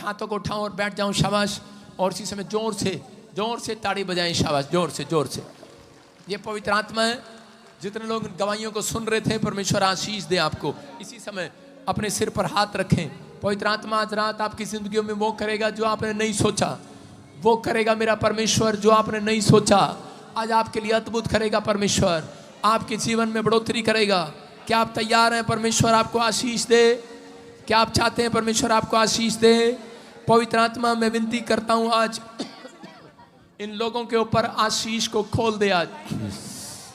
हाथों को उठाऊं और बैठ जाऊं, शाबाश। और इसी समय जोर से ताड़ी बजाएं, शाबाश, जोर से। ये पवित्र आत्मा है। जितने लोग गवाहियों को सुन रहे थे, परमेश्वर आशीष दे आपको। इसी समय अपने सिर पर हाथ रखें। पवित्र आत्मा आज रात आपकी जिंदगी में वो करेगा जो आपने नहीं सोचा। वो करेगा मेरा परमेश्वर जो आपने नहीं सोचा। आज आपके लिए अद्भुत करेगा परमेश्वर, आपके जीवन में बढ़ोतरी करेगा। क्या आप तैयार हैं परमेश्वर आपको आशीष दे? क्या आप चाहते हैं परमेश्वर आपको आशीष दे? पवित्र आत्मा, मैं विनती करता हूं आज इन लोगों के ऊपर आशीष को खोल दे। आज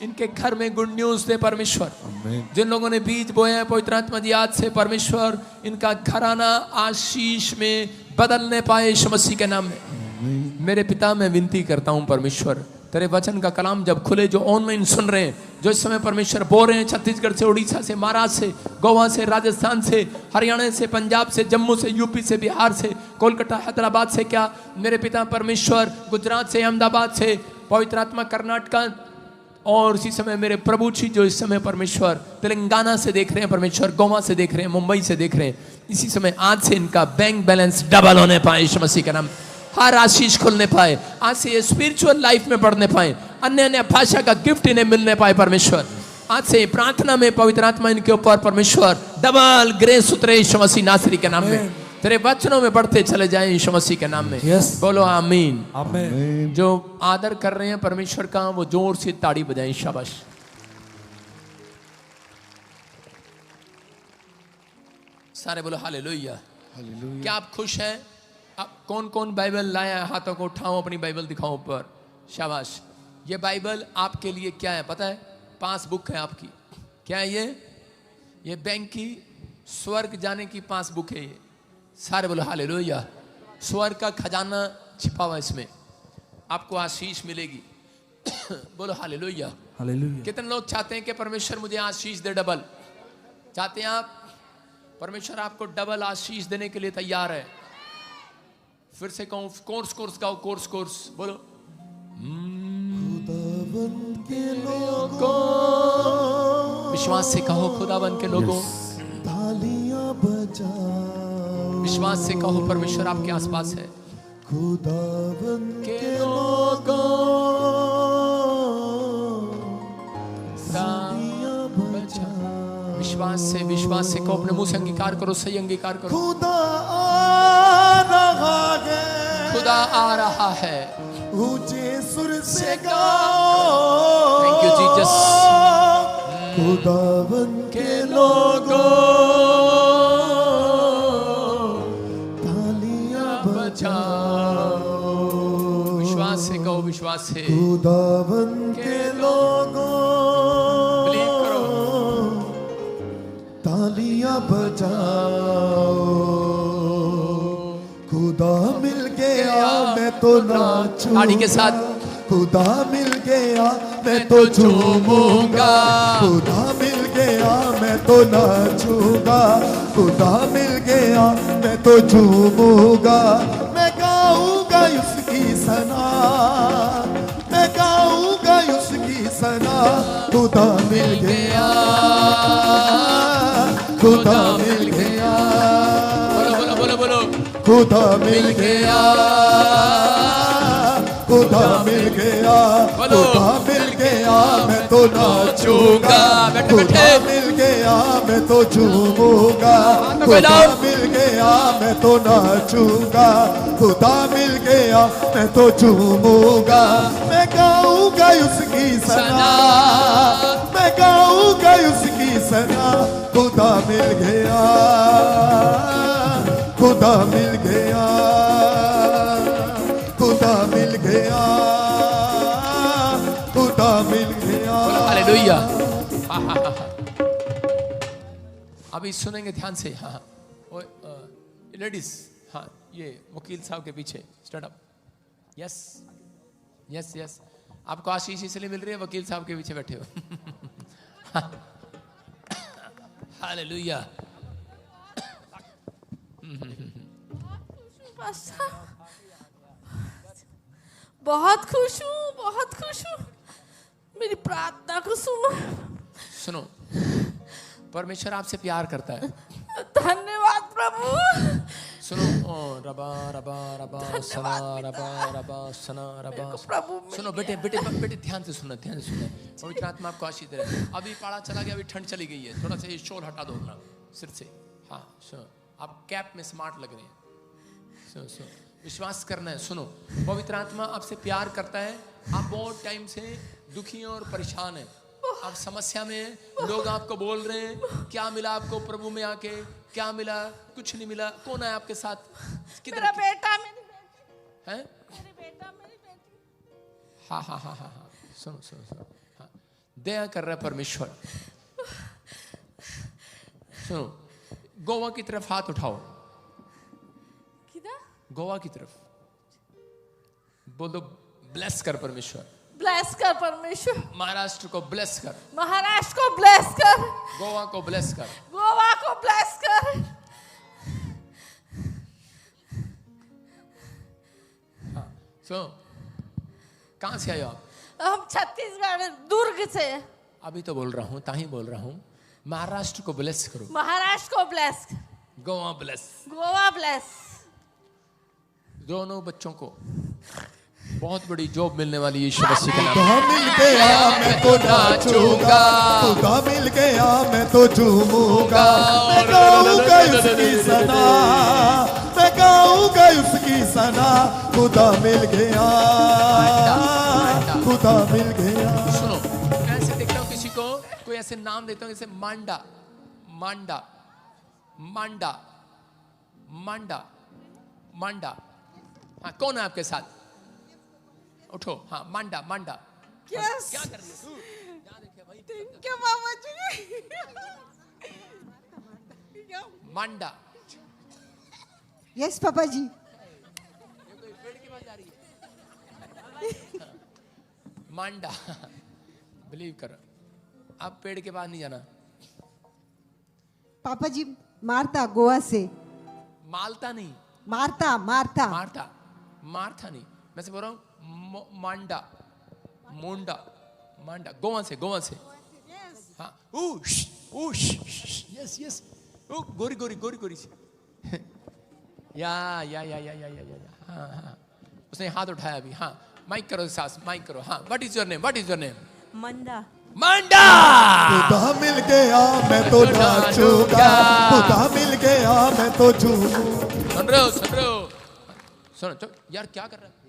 इनके घर में गुड न्यूज दे परमेश्वर। जिन लोगों ने बीज बोए हैं, पवित्र आत्मा जी आज से परमेश्वर इनका घराना आशीष में बदलने पाए यीशु मसीह के नाम में। मेरे पिता, मैं विनती करता हूं परमेश्वर, तेरे वचन का कलाम जब खुले, जो ऑनलाइन सुन रहे हैं, जो इस समय परमेश्वर बोल रहे हैं छत्तीसगढ़ से, उड़ीसा से, महाराष्ट्र से, गोवा से, राजस्थान से, हरियाणा से, पंजाब से, जम्मू से, यूपी से, बिहार से, कोलकाता, हैदराबाद से, क्या मेरे पिता परमेश्वर गुजरात से, अहमदाबाद से, पवित्र आत्मा कर्नाटका, और इसी समय मेरे प्रभु जी जो इस समय परमेश्वर तेलंगाना से देख रहे हैं, परमेश्वर गोवा से देख रहे हैं, मुंबई से देख रहे हैं, इसी समय आज से इनका बैंक बैलेंस डबल होने पाए यीशु मसीह का नाम। हर आशीष खुलने पाए, आज से ये स्पिरिचुअल लाइफ में बढ़ने पाए, अन्य भाषा का गिफ्ट इन्हें मिलने पाए परमेश्वर। आज से प्रार्थना में पवित्र आत्मा इनके ऊपर परमेश्वर डबल ग्रेस उतरे यीशु मसीह नासरी के नाम में। तेरे वचनों में बढ़ते चले जाएं यीशु मसीह के नाम में। बोलो आमीन। आमीन। जो आदर कर रहे हैं परमेश्वर का, वो जोर से ताड़ी बजाएं, शाबाश। सारे बोलो हालेलुया। क्या आप खुश हैं? आप कौन कौन बाइबल लाया? हाथों को उठाओ, अपनी बाइबल दिखाओ ऊपर, शाबाश। ये बाइबल आपके लिए क्या है पता है? पासबुक है आपकी। क्या है ये बैंक की, स्वर्ग जाने की पासबुक है ये। सारे बोलो हालेलुया। स्वर्ग का खजाना छिपा हुआ इसमें, आपको आशीष मिलेगी। बोलो हालेलुया। हालेलुया। कितने लोग चाहते हैं कि परमेश्वर मुझे आशीष दे? डबल चाहते हैं आप? परमेश्वर आपको डबल आशीष देने के लिए तैयार है। फिर से कहूं, कोर्स गाओ, कोर्स बोलो। खुदावन के लोगों, विश्वास से कहो, खुदावन के लोगों, तालियां बजाओ। विश्वास से कहो, परमेश्वर आपके आसपास है। खुदावन के लोगों, तालियां बजाओ। विश्वास से कहो, अपने मुंह से अंगीकार करो, सही अंगीकार करो। खुदा आ रहा है, खुदा आ रहा है। ऊंचे सुर से गाओ। Thank you Jesus. खुदावन के लोगों, तालियां बजाओ। विश्वास से कहो, विश्वास से। खुदावन के लोगों, बिलीव करो, तालियां बजाओ। खुदा मिल गया मैं तो नाचूंगा। ताड़ी के साथ। खुदा मिल गया मैं तो झूमूंगा। खुदा मिल गया मैं तो नाचूंगा। खुदा मिल गया मैं तो झूमूंगा। मैं गाऊंगा उसकी सना, मैं गाऊंगा उसकी सना। खुदा मिल गया, खुदा मिल गया। बोलो। खुदा मिल गया, खुदा मिल गया। खुदा मिल गया मैं तो नाचूंगा। खुदा मिल गया मैं तो झूमूंगा। खुदा मिल गया मैं तो नाचूंगा। खुदा मिल गया मैं तो झूमूंगा। मैं गाऊंगा उसकी सना, मैं गाऊंगा उसकी सना। खुदा मिल गया, खुदा मिल गया, खुदा मिल गया, खुदा मिल गया। हालेलुया। अभी सुनेंगे ध्यान से। हाँ लेडीज, हाँ ये वकील साहब के पीछे स्टैंड अप। यस आपको आशीष इसलिए मिल रही है, वकील साहब के पीछे बैठे हो। हालेलुया। बहुत खुश हूँ। मेरी प्रार्थना को सुनो, परमेश्वर आपसे प्यार करता है। धन्यवाद प्रभु। सुनो ओ रबा रबा रबा सना रबा रबा सना रबा। प्रभु सुनो बेटे बेटे बेटे ध्यान से सुनना, ध्यान से सुनना। पवित्र आत्मा आपको आशीष दे रहा है। अभी पाड़ा चला गया, अभी ठंड चली गई है, थोड़ा सा ये शोर हटा दो अपना सिर से। हाँ सुनो, आप कैप में स्मार्ट लग रहे हैं। सुनो सुनो, विश्वास करना है। सुनो, पवित्र आत्मा आपसे प्यार करता है। आप बहुत टाइम से दुखी हैं और परेशान हैं, आप समस्या में हैं। लोग आपको बोल रहे हैं क्या मिला आपको प्रभु में आके, क्या मिला, कुछ नहीं मिला। कौन है आपके साथ? मेरा बेटा, मेरी बेटी हैं? मेरी बेटा मेरी बेटी। हाँ हाँ हाँ हाँ हाँ, सुनो सुनो सुनो। हाँ, दया कर रहा है परमेश्वर। सुनो, गोवा की तरफ हाथ उठाओ, किधर? गोवा की तरफ बोल दो, ब्लेस कर परमेश्वर। ब्लेस कर परमेश्वर, महाराष्ट्र को ब्लेस कर, महाराष्ट्र को ब्लेस कर, गोवा को ब्लेस कर, गोवा को ब्लेस कर। हाँ सुनो, कहाँ से आए हो आप? हम छत्तीसगढ़ दुर्ग से। अभी तो बोल रहा हूँ, ताही बोल रहा हूँ, महाराष्ट्र को ब्लेस करो, महाराष्ट्र को bless, Goa bless, Goa bless. दोनों बच्चों को बहुत बड़ी जॉब मिलने वाली है यीशु मसीह के नाम खुदा मिल गया मैं तो नाचूंगा, खुदा मिल गया मैं तो झूमूंगा। मैं गाऊंगा उसकी सना, मैं गाऊंगा उसकी सना। खुदा मिल गया, खुदा मिल गया। सुनो, मैं ऐसे देखता हूँ किसी को, कोई ऐसे नाम देता हूँ जैसे मांडा, मांडा, मांडा, मांडा, मांडा। हाँ, कौन है आपके साथ? उठो। हाँ, मांडा, मांडा। यस, क्या कर रही है तू? थैंक यू बाबा जी। मांडा। यस पापा जी। ये कोई पेड़ के पास जा रही है? मांडा। बिलीव करो, आप पेड़ के पास नहीं जाना। पापा जी मार्ता गोवा से। मालता नहीं, मार्ता मार्ता। मार्था, मार्था नहीं, मैं से बोल रहा हूँ मांडा, मोंडा, मांडा। गोवा से, गोवा से। हाँ, यस यस, गोरी गोरी गोरी गोरी से। या हाँ हाँ, उसने हाथ उठाया अभी। हाँ, माइक करो सास, माइक करो। हाँ, what is your name, what is your name? Manda. Manda. खुदा मिल गया मैं तो नाचूंगा, खुदा मिल गया मैं तो झूमूंगा। सुन रहे हो, सुन रहे हो? सुनो, चुप यार, क्या कर रहा है?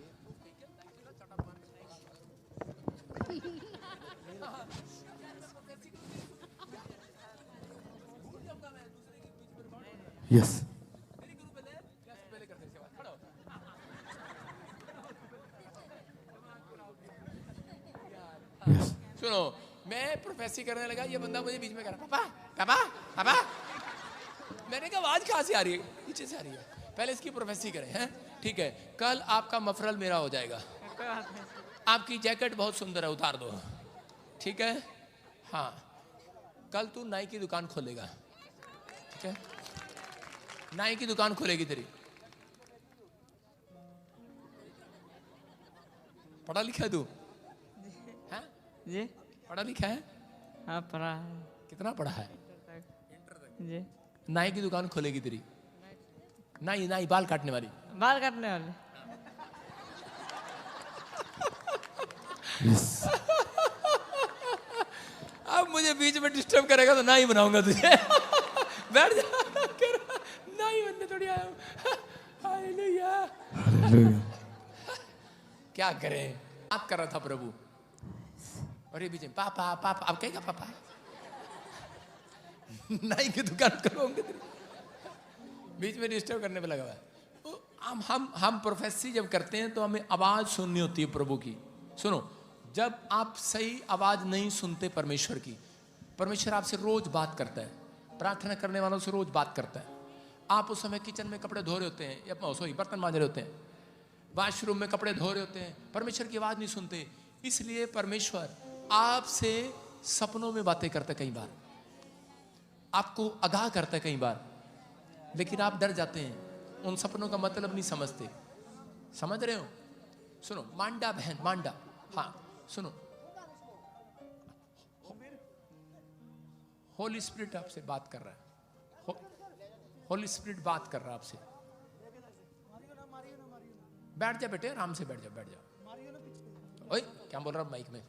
Yes yes. सुनो, मैं प्रोफेसी करने लगा, ये बंदा मुझे बीच में कह रहा, पापा पापा पापा। मैंने कहा आवाज कहाँ से आ रही है? पीछे से आ रही है। पहले इसकी प्रोफेसी करें, हैं? ठीक है, कल आपका मफरल मेरा हो जाएगा। आपकी जैकेट बहुत सुंदर है, उतार दो। ठीक है? हाँ, कल तू नाई की दुकान खोलेगा। ठीक है, नाई की दुकान खोलेगी तेरी। पढ़ा लिखा है तू? हाँ जी पढ़ा लिखा है? हाँ पढ़ा है कितना पढ़ा है? जी। नाई की दुकान खोलेगी तेरी। नाई, नाई बाल काटने वाली। बाल काटने वाले। अब मुझे बीच में डिस्टर्ब करेगा तो नाई बनाऊंगा तुझे। बैठ जा। नाई बनने थोड़ी आया हूं। हालेलुया। क्या करें, आप कर रहा था प्रभु, और ये बीच में पापा पापा। अब कहेगा पापा। नाई की दुकान करोगे, बीच में डिस्टर्ब करने पे लगा हुआ है। हम प्रोफेसी जब करते हैं तो हमें आवाज सुननी होती है प्रभु की। सुनो, जब आप सही आवाज नहीं सुनते परमेश्वर की, परमेश्वर आपसे रोज बात करता है, प्रार्थना करने वालों से रोज बात करता है। आप उस समय किचन में कपड़े धो रहे होते हैं, या सॉरी बर्तन मांज रहे होते हैं, वॉशरूम में कपड़े धो रहे होते हैं, परमेश्वर की आवाज नहीं सुनते। इसलिए परमेश्वर आपसे सपनों में बातें करता है, कई बार आपको आगाह करता है, कई बार, लेकिन आप डर जाते हैं, उन सपनों का मतलब नहीं समझते। समझ रहे हो? सुनो, मांडा बहन, मांडा। हाँ सुनो, होली स्पिरिट आपसे बात कर रहा है। होली स्पिरिट बात कर रहा है आपसे। बैठ जा बेटे, आराम से बैठ जा, बैठ जा। ओए क्या बोल रहा माइक में?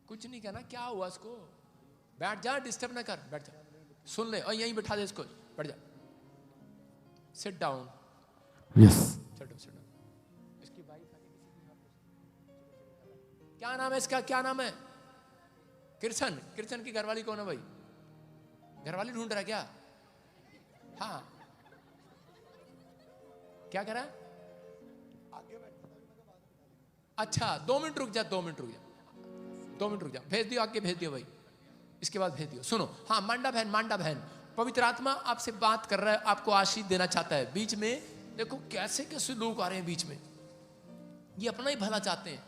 कुछ नहीं कहना, क्या हुआ इसको? बैठ जा, डिस्टर्ब ना कर, बैठ जा, सुन ले। और यहीं बैठा दे इसको, बैठ जा, sit down. Yes. Sit down, sit down. इसकी वाइफ क्या नाम है इसका, क्या नाम है? कृष्ण। कृष्ण की घरवाली कौन है भाई? घरवाली ढूंढ रहा है क्या? हाँ, क्या कह रहा है? अच्छा 2 मिनट रुक जा, 2 मिनट रुक जा, 2 मिनट रुक जा। भेज दियो, आगे भेज दियो भाई, इसके बाद भेज दियो। सुनो, हाँ मांडा बहन, मांडा बहन, पवित्र आत्मा आपसे बात कर रहा है, आपको आशीष देना चाहता है। बीच में देखो कैसे कैसे लोग आ रहे हैं बीच में, ये अपना ही भला चाहते हैं।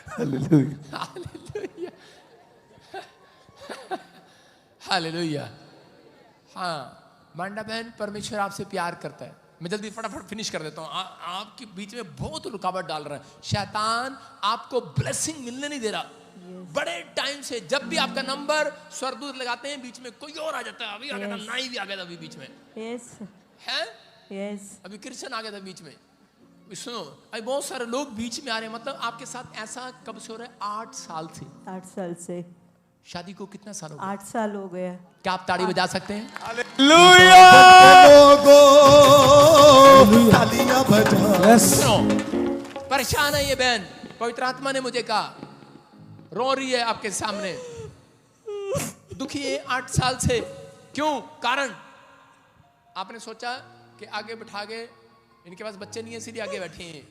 हालेलुया। Hallelujah, hallelujah. हाँ मांडा बहन, परमेश्वर आपसे प्यार करता है। मैं जल्दी फटाफट फिनिश कर देता हूँ। आपके बीच में बहुत रुकावट डाल रहा है शैतान, आपको ब्लेसिंग मिलने नहीं दे रहा। बड़े टाइम से जब भी आपका नंबर स्वर्गदूत लगाते हैं, बीच में कोई और आ जाता है। अभी आ गया था, नाई भी आ गया था अभी बीच में, Yes. है Yes. अभी कृष्ण आ गया था बीच में। सुनो, अभी बहुत सारे लोग बीच में आ रहे हैं। मतलब आपके साथ ऐसा कब से हो रहा है? 8 साल से। 8 साल से। शादी को कितना साल हो गया? 8 साल हो गया। क्या आप ताड़ी बजा सकते हैं? लोगों तालियां बजाओ। सुनो, परेशान है ये बहन, पवित्र आत्मा ने मुझे कहा, रो रही है आपके सामने, दुखी है 8 साल से। क्यों? कारण आपने सोचा कि आगे बिठा के, इनके पास बच्चे नहीं है इसलिए आगे बैठे हैं।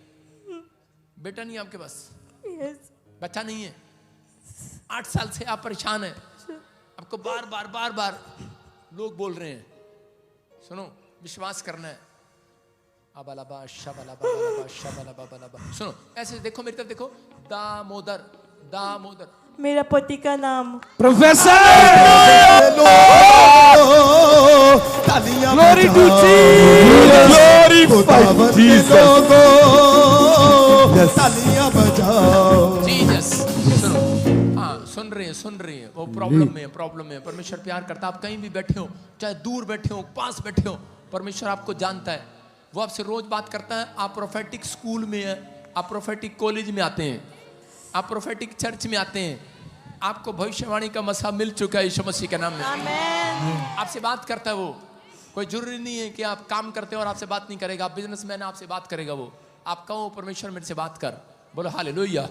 बेटा नहीं है आपके पास, Yes. बच्चा नहीं है। 8 साल से आप परेशान हैं। आपको बार बार बार बार लोग बोल रहे हैं। सुनो, विश्वास करना है। अबलबा शबलबा बलबा शबलबा बलबा। सुनो, ऐसे देखो मेरी तरफ देखो, दामोदर, दामोदर। मेरा पति का नाम प्रोफेसर। तालियां Glory to खुदावन के लोगों तालियां बजाओ। जीसस। सुनो, हाँ सुन रहे हैं, सुन रहे हैं। वो प्रॉब्लम में, प्रॉब्लम में परमेश्वर प्यार करता है। आप कहीं भी बैठे हो, चाहे दूर बैठे हो, पास बैठे हो, परमेश्वर आपको जानता है। वो आपसे रोज बात करता है। आप प्रोफेटिक स्कूल में है, आप प्रोफेटिक कॉलेज में आते हैं, आप प्रोफेटिक चर्च में आते हैं, आपको भविष्यवाणी का मसा मिल चुका है यीशु मसीह के नाम में। Amen. आपसे बात करता है वो। कोई जरूरी नहीं है कि आप काम करते हो और आपसे बात नहीं करेगा। आप बिजनेसमैन, आपसे बात करेगा वो। आप कहो परमेश्वर मेरे से बात कर, बोलो हालेलुया,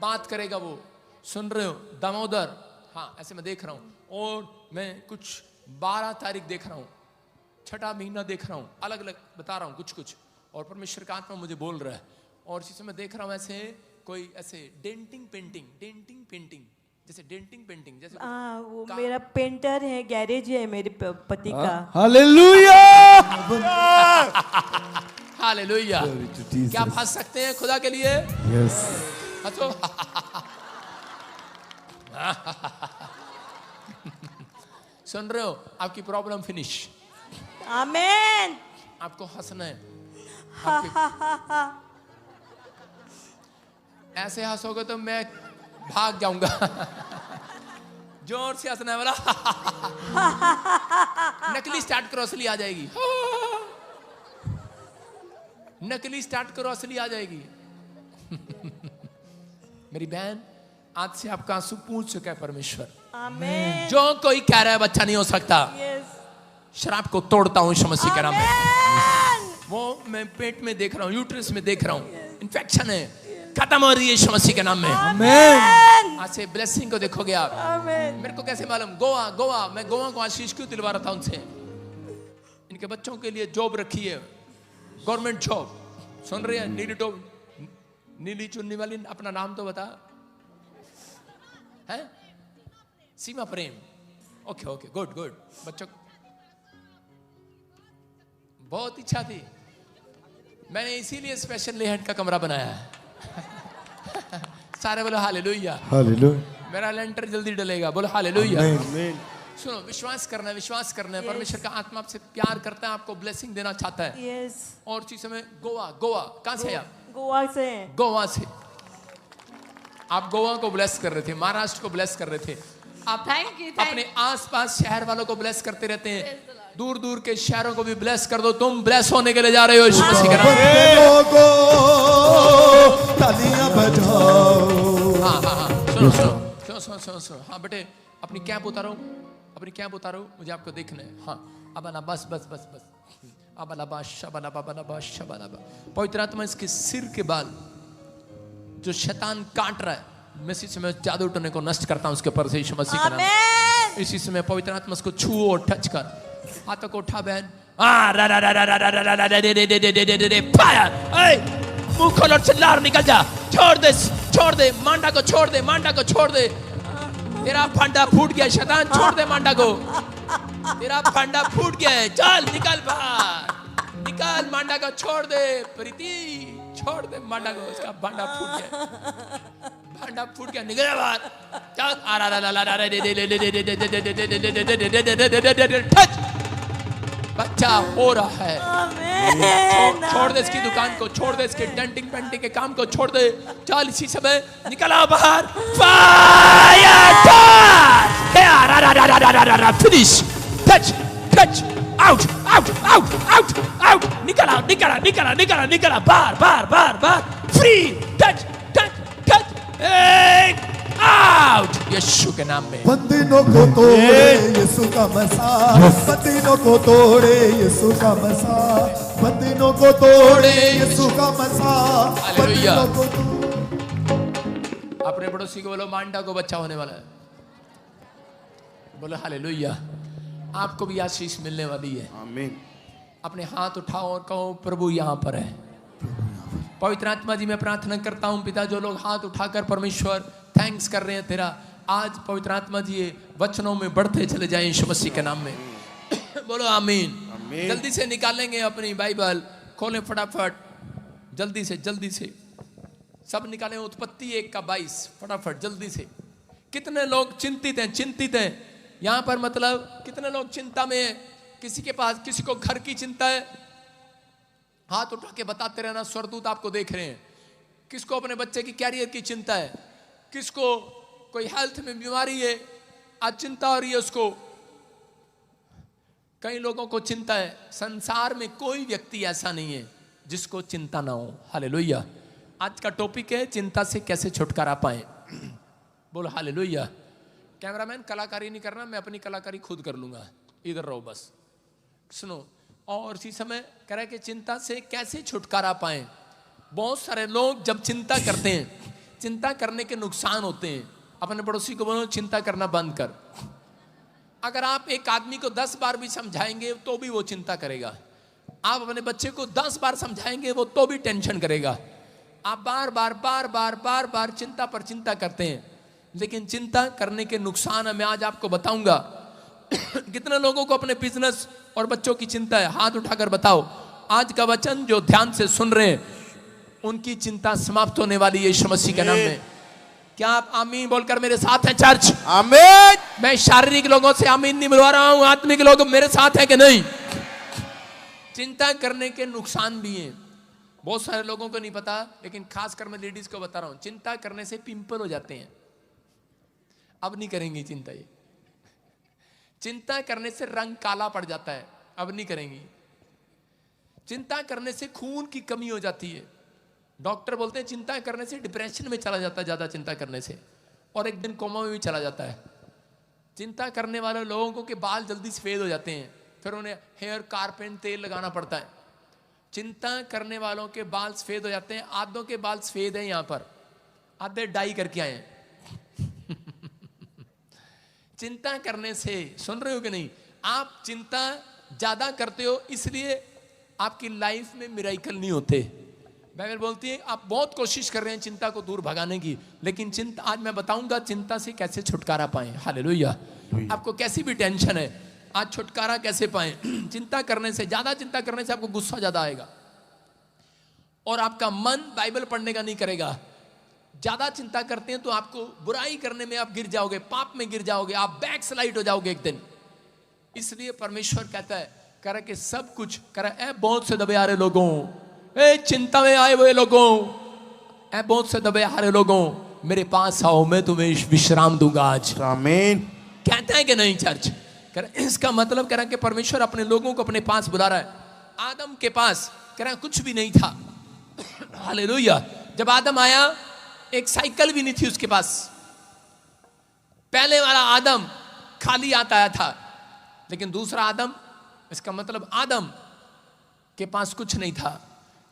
बात करेगा वो। सुन रहे हो? दामोदर, हाँ ऐसे मैं देख रहा हूँ। और मैं कुछ 12 तारीख देख रहा हूँ, 6ठा महीना देख रहा हूँ, अलग अलग बता रहा हूँ कुछ कुछ। और परमेश्वर का आत्मा मुझे बोल रहा है। और इसी समय देख रहा हूँ ऐसे कोई ऐसे डेंटिंग पेंटिंग, डेंटिंग पेंटिंग, जैसे डेंटिंग पेंटिंग जैसे वो मेरा पेंटर है, गैरेज है मेरे पति का। हालेलुया। हालेलुया। क्या आप हंस सकते हैं खुदा के लिए? यस। हंसो। सुन रहे हो? आपकी प्रॉब्लम फिनिश। आमेन। आपको हंसना है। ऐसे हंसोगे तो मैं भाग जाऊंगा। जोर से हंसना है वाला। नकली स्टार्ट करो, असली आ जाएगी। नकली स्टार्ट करो, असली आ जाएगी। मेरी बहन, आज से आपका आंसू पूछ चुका है परमेश्वर। आमेन। जो कोई कह रहा है बच्चा नहीं हो सकता, Yes. शराब को तोड़ता हूं यीशु मसीह के नाम में। आमेन। वो मैं पेट में देख रहा हूँ, यूट्रस में देख रहा हूँ, इन्फेक्शन है, खत्म हो रही है यीशु मसीह के नाम में। आमेन। आज से ब्लेसिंग को देखोगे आप। आमेन। मेरे को कैसे मालूम? गोवा, गोवा, मैं गोवा को आशीष क्यों दिलवा रहा था उनसे? इनके बच्चों के लिए जॉब रखी है, गवर्नमेंट जॉब। सुन रहे हैं? नीली टॉप, नीली चुन्नी वाली, अपना नाम तो बता। है Seema Prem. Okay okay, good good. बच्चों बहुत इच्छा थी, मैंने इसीलिए स्पेशल लेहट का कमरा बनाया है। सारे बोलो हालेलुया। हालेलुया। मेरा लेंटर जल्दी डलेगा, बोलो हालेलुया। आमीन। सुनो, विश्वास करना है, विश्वास करना है। परमेश्वर का आत्मा आपसे प्यार करता है, आपको ब्लेसिंग देना चाहता है। Yes. और इसी समय गोवा, गोवा कहां से आप? गोवा से हैं। गोवा से। आप गोवा को ब्लेस कर रहे थे, महाराष्ट्र को ब्लेस कर रहे थे। आप Thank you, अपने आसपास शहर वालों को ब्लेस करते रहते हैं, दूर दूर के शहरों को भी ब्लेस कर दो। तुम ब्लेस होने के लिए जा रहे हो यीशु मसीह के नाम बंद में। लोगों तालियां बजाओ। हाँ हाँ हाँ, सुनो सुनो सुनो सुनो सुनो। हाँ बेटे, अपनी कैप उतारो, अपनी कैप उतारो, मुझे आपको देखना है। हाँ अब ना, बस बस बस बस। अब ना शबा शबा। पवित्र आत्मा इसके सिर के बाल जो शैतान काट रहा है, मैं इसी समय जादू टोने को नष्ट करता हूं उसके ऊपर से यीशु मसीह के नाम में। इसी समय पवित्र आत्मा इसको छू और टच कर। हाथों को उठा बहन। फायर! मुंह खोल और चिल्ला और निकल जा। छोड़ दे मांडा को, छोड़ दे मांडा को, छोड़ दे। तेरा फंडा फूट गया शैतान, छोड़ दे मांडा को। तेरा फंडा फूट गया है, चल निकल बाहर, निकल मांडा को, छोड़ दे। प्रीति छोड़ दे मांडा को, उसका भांडा फूट गया, भांडा फूट गया, निकल बाहर, चल। टच, बच्चा हो रहा है। छोड़ दे इसकी दुकान को, छोड़ दे इसके डेंटिंग पेंटिंग के काम को, छोड़ दे। चल इसी समय निकला बाहर। Finish, touch touch, out out out out out, निकला निकला निकला निकला निकला, बाहर बाहर बाहर बाहर, free, touch touch touch, out Yeshu के नाम में। बंदिनों को तोड़े यीशु का मसा, बंदिनों को तोड़े यीशु का मसा, बंदिनों को तोड़े यीशु का मसा, हालेलुया। बंदिनों को तोड़े। अपने पड़ोसी को बोलो मांडा को बच्चा होने वाला है। बोलो हालेलुया। आपको भी आशीष मिलने वाली है। आमीन। अपने हाथ उठाओ और कहो प्रभु यहाँ पर है। पवित्र आत्मा जी मैं प्रार्थना करता हूँ पिता, जो लोग हाथ उठाकर परमेश्वर थैंक्स कर रहे हैं तेरा, आज पवित्र आत्मा जी ये वचनों में बढ़ते चले जाएं यीशु मसीह के नाम में। बोलो आमीन। जल्दी से निकालेंगे अपनी बाइबल, खोलें फटाफट, जल्दी से सब निकालें। उत्पत्ति 1:22 फटाफट जल्दी से। कितने लोग चिंतित हैं यहाँ पर, मतलब कितने लोग चिंता में हैं? किसी के पास, किसी को घर की चिंता है, हाथ उठा के बताते रहना, स्वर्गदूत आपको देख रहे हैं। किसको अपने बच्चे की कैरियर की चिंता है, किसको कोई हेल्थ में बीमारी है, आज चिंता हो रही है उसको। कई लोगों को चिंता है। संसार में कोई व्यक्ति ऐसा नहीं है जिसको चिंता ना हो। हालेलुया। आज का टॉपिक है चिंता से कैसे छुटकारा पाए। बोलो हालेलुया। कैमरामैन कलाकारी नहीं करना, मैं अपनी कलाकारी खुद कर लूंगा, इधर रहो बस। सुनो, और इसी समय कह रहा है कि चिंता से कैसे छुटकारा पाए। बहुत सारे लोग जब चिंता करते हैं, चिंता करने के नुकसान होते हैं। अपने पड़ोसी को बोलो चिंता करना बंद कर। अगर आप एक आदमी को 10 बार भी समझाएंगे तो भी वो चिंता करेगा। आप अपने बच्चे को 10 बार समझाएंगे वो तो भी टेंशन करेगा। आप बार बार चिंता पर चिंता करते हैं, लेकिन चिंता करने के नुकसान मैं आज आपको बताऊंगा। कितने लोगों को अपने बिजनेस और बच्चों की चिंता है? हाथ उठाकर बताओ। आज का वचन जो ध्यान से सुन रहे हैं, उनकी चिंता समाप्त होने वाली है यीशु मसीह के नाम में। क्या आप आमीन बोलकर मेरे साथ हैं चर्च? आमीन। मैं शारीरिक लोगों से आमीन नहीं बुलवा रहा हूं, आत्मिक लोग मेरे साथ हैं कि नहीं? चिंता करने के नुकसान भी हैं। बहुत सारे लोगों को नहीं पता, लेकिन खासकर मैं लेडीज को बता रहा हूं, चिंता करने से पिंपल हो जाते हैं। अब नहीं करेंगी चिंता। ये चिंता करने से रंग काला पड़ जाता है, अब नहीं करेंगी। चिंता करने से खून की कमी हो जाती है। डॉक्टर बोलते हैं चिंता करने से डिप्रेशन में चला जाता है, ज्यादा चिंता करने से, और एक दिन कोमा में भी चला जाता है। चिंता करने वाले लोगों के बाल जल्दी सफेद हो जाते हैं, फिर उन्हें हेयर कार्पेंट तेल लगाना पड़ता है। चिंता करने वालों के बाल सफेद हो जाते हैं। आधों के बाल सफेद हैं, यहाँ पर आधे डाई करके आए हैं। चिंता करने से, सुन रहे हो कि नहीं? आप चिंता ज्यादा करते हो, इसलिए आपकी लाइफ में मिरेकल नहीं होते। बाइबल बोलती है आप बहुत कोशिश कर रहे हैं चिंता को दूर भगाने की, लेकिन चिंता, आज मैं बताऊंगा चिंता से कैसे छुटकारा पाएं। हालेलुया। आपको कैसी भी टेंशन है, आज छुटकारा कैसे पाएं? चिंता करने से, ज्यादा चिंता करने से आपको गुस्सा ज्यादा आएगा और आपका मन बाइबल पढ़ने का नहीं करेगा। ज्यादा चिंता करते हैं तो आपको बुराई करने में आप गिर जाओगे, पाप में गिर जाओगे, आप बैक स्लाइड हो जाओगे एक दिन। इसलिए परमेश्वर कहता है, कह रहा कि सब कुछ कह रहा है, बहुत से दबे हारे लोगों, ए चिंता में आए हुए लोगों, ए बहुत से दबे हारे लोगों, मेरे पास आओ, मैं तुम्हें विश्राम दूंगा आज। आमीन। कहते हैं कि नहीं चर्च? कह रहे इसका मतलब कह रहा कि परमेश्वर अपने लोगों को अपने पास बुला रहा है। आदम के पास कह रहा कुछ भी नहीं था। हालेलुया। जब आदम आया एक साइकिल भी नहीं थी उसके पास। पहले वाला आदम खाली आता आया था, लेकिन दूसरा आदम, इसका मतलब आदम के पास कुछ नहीं था,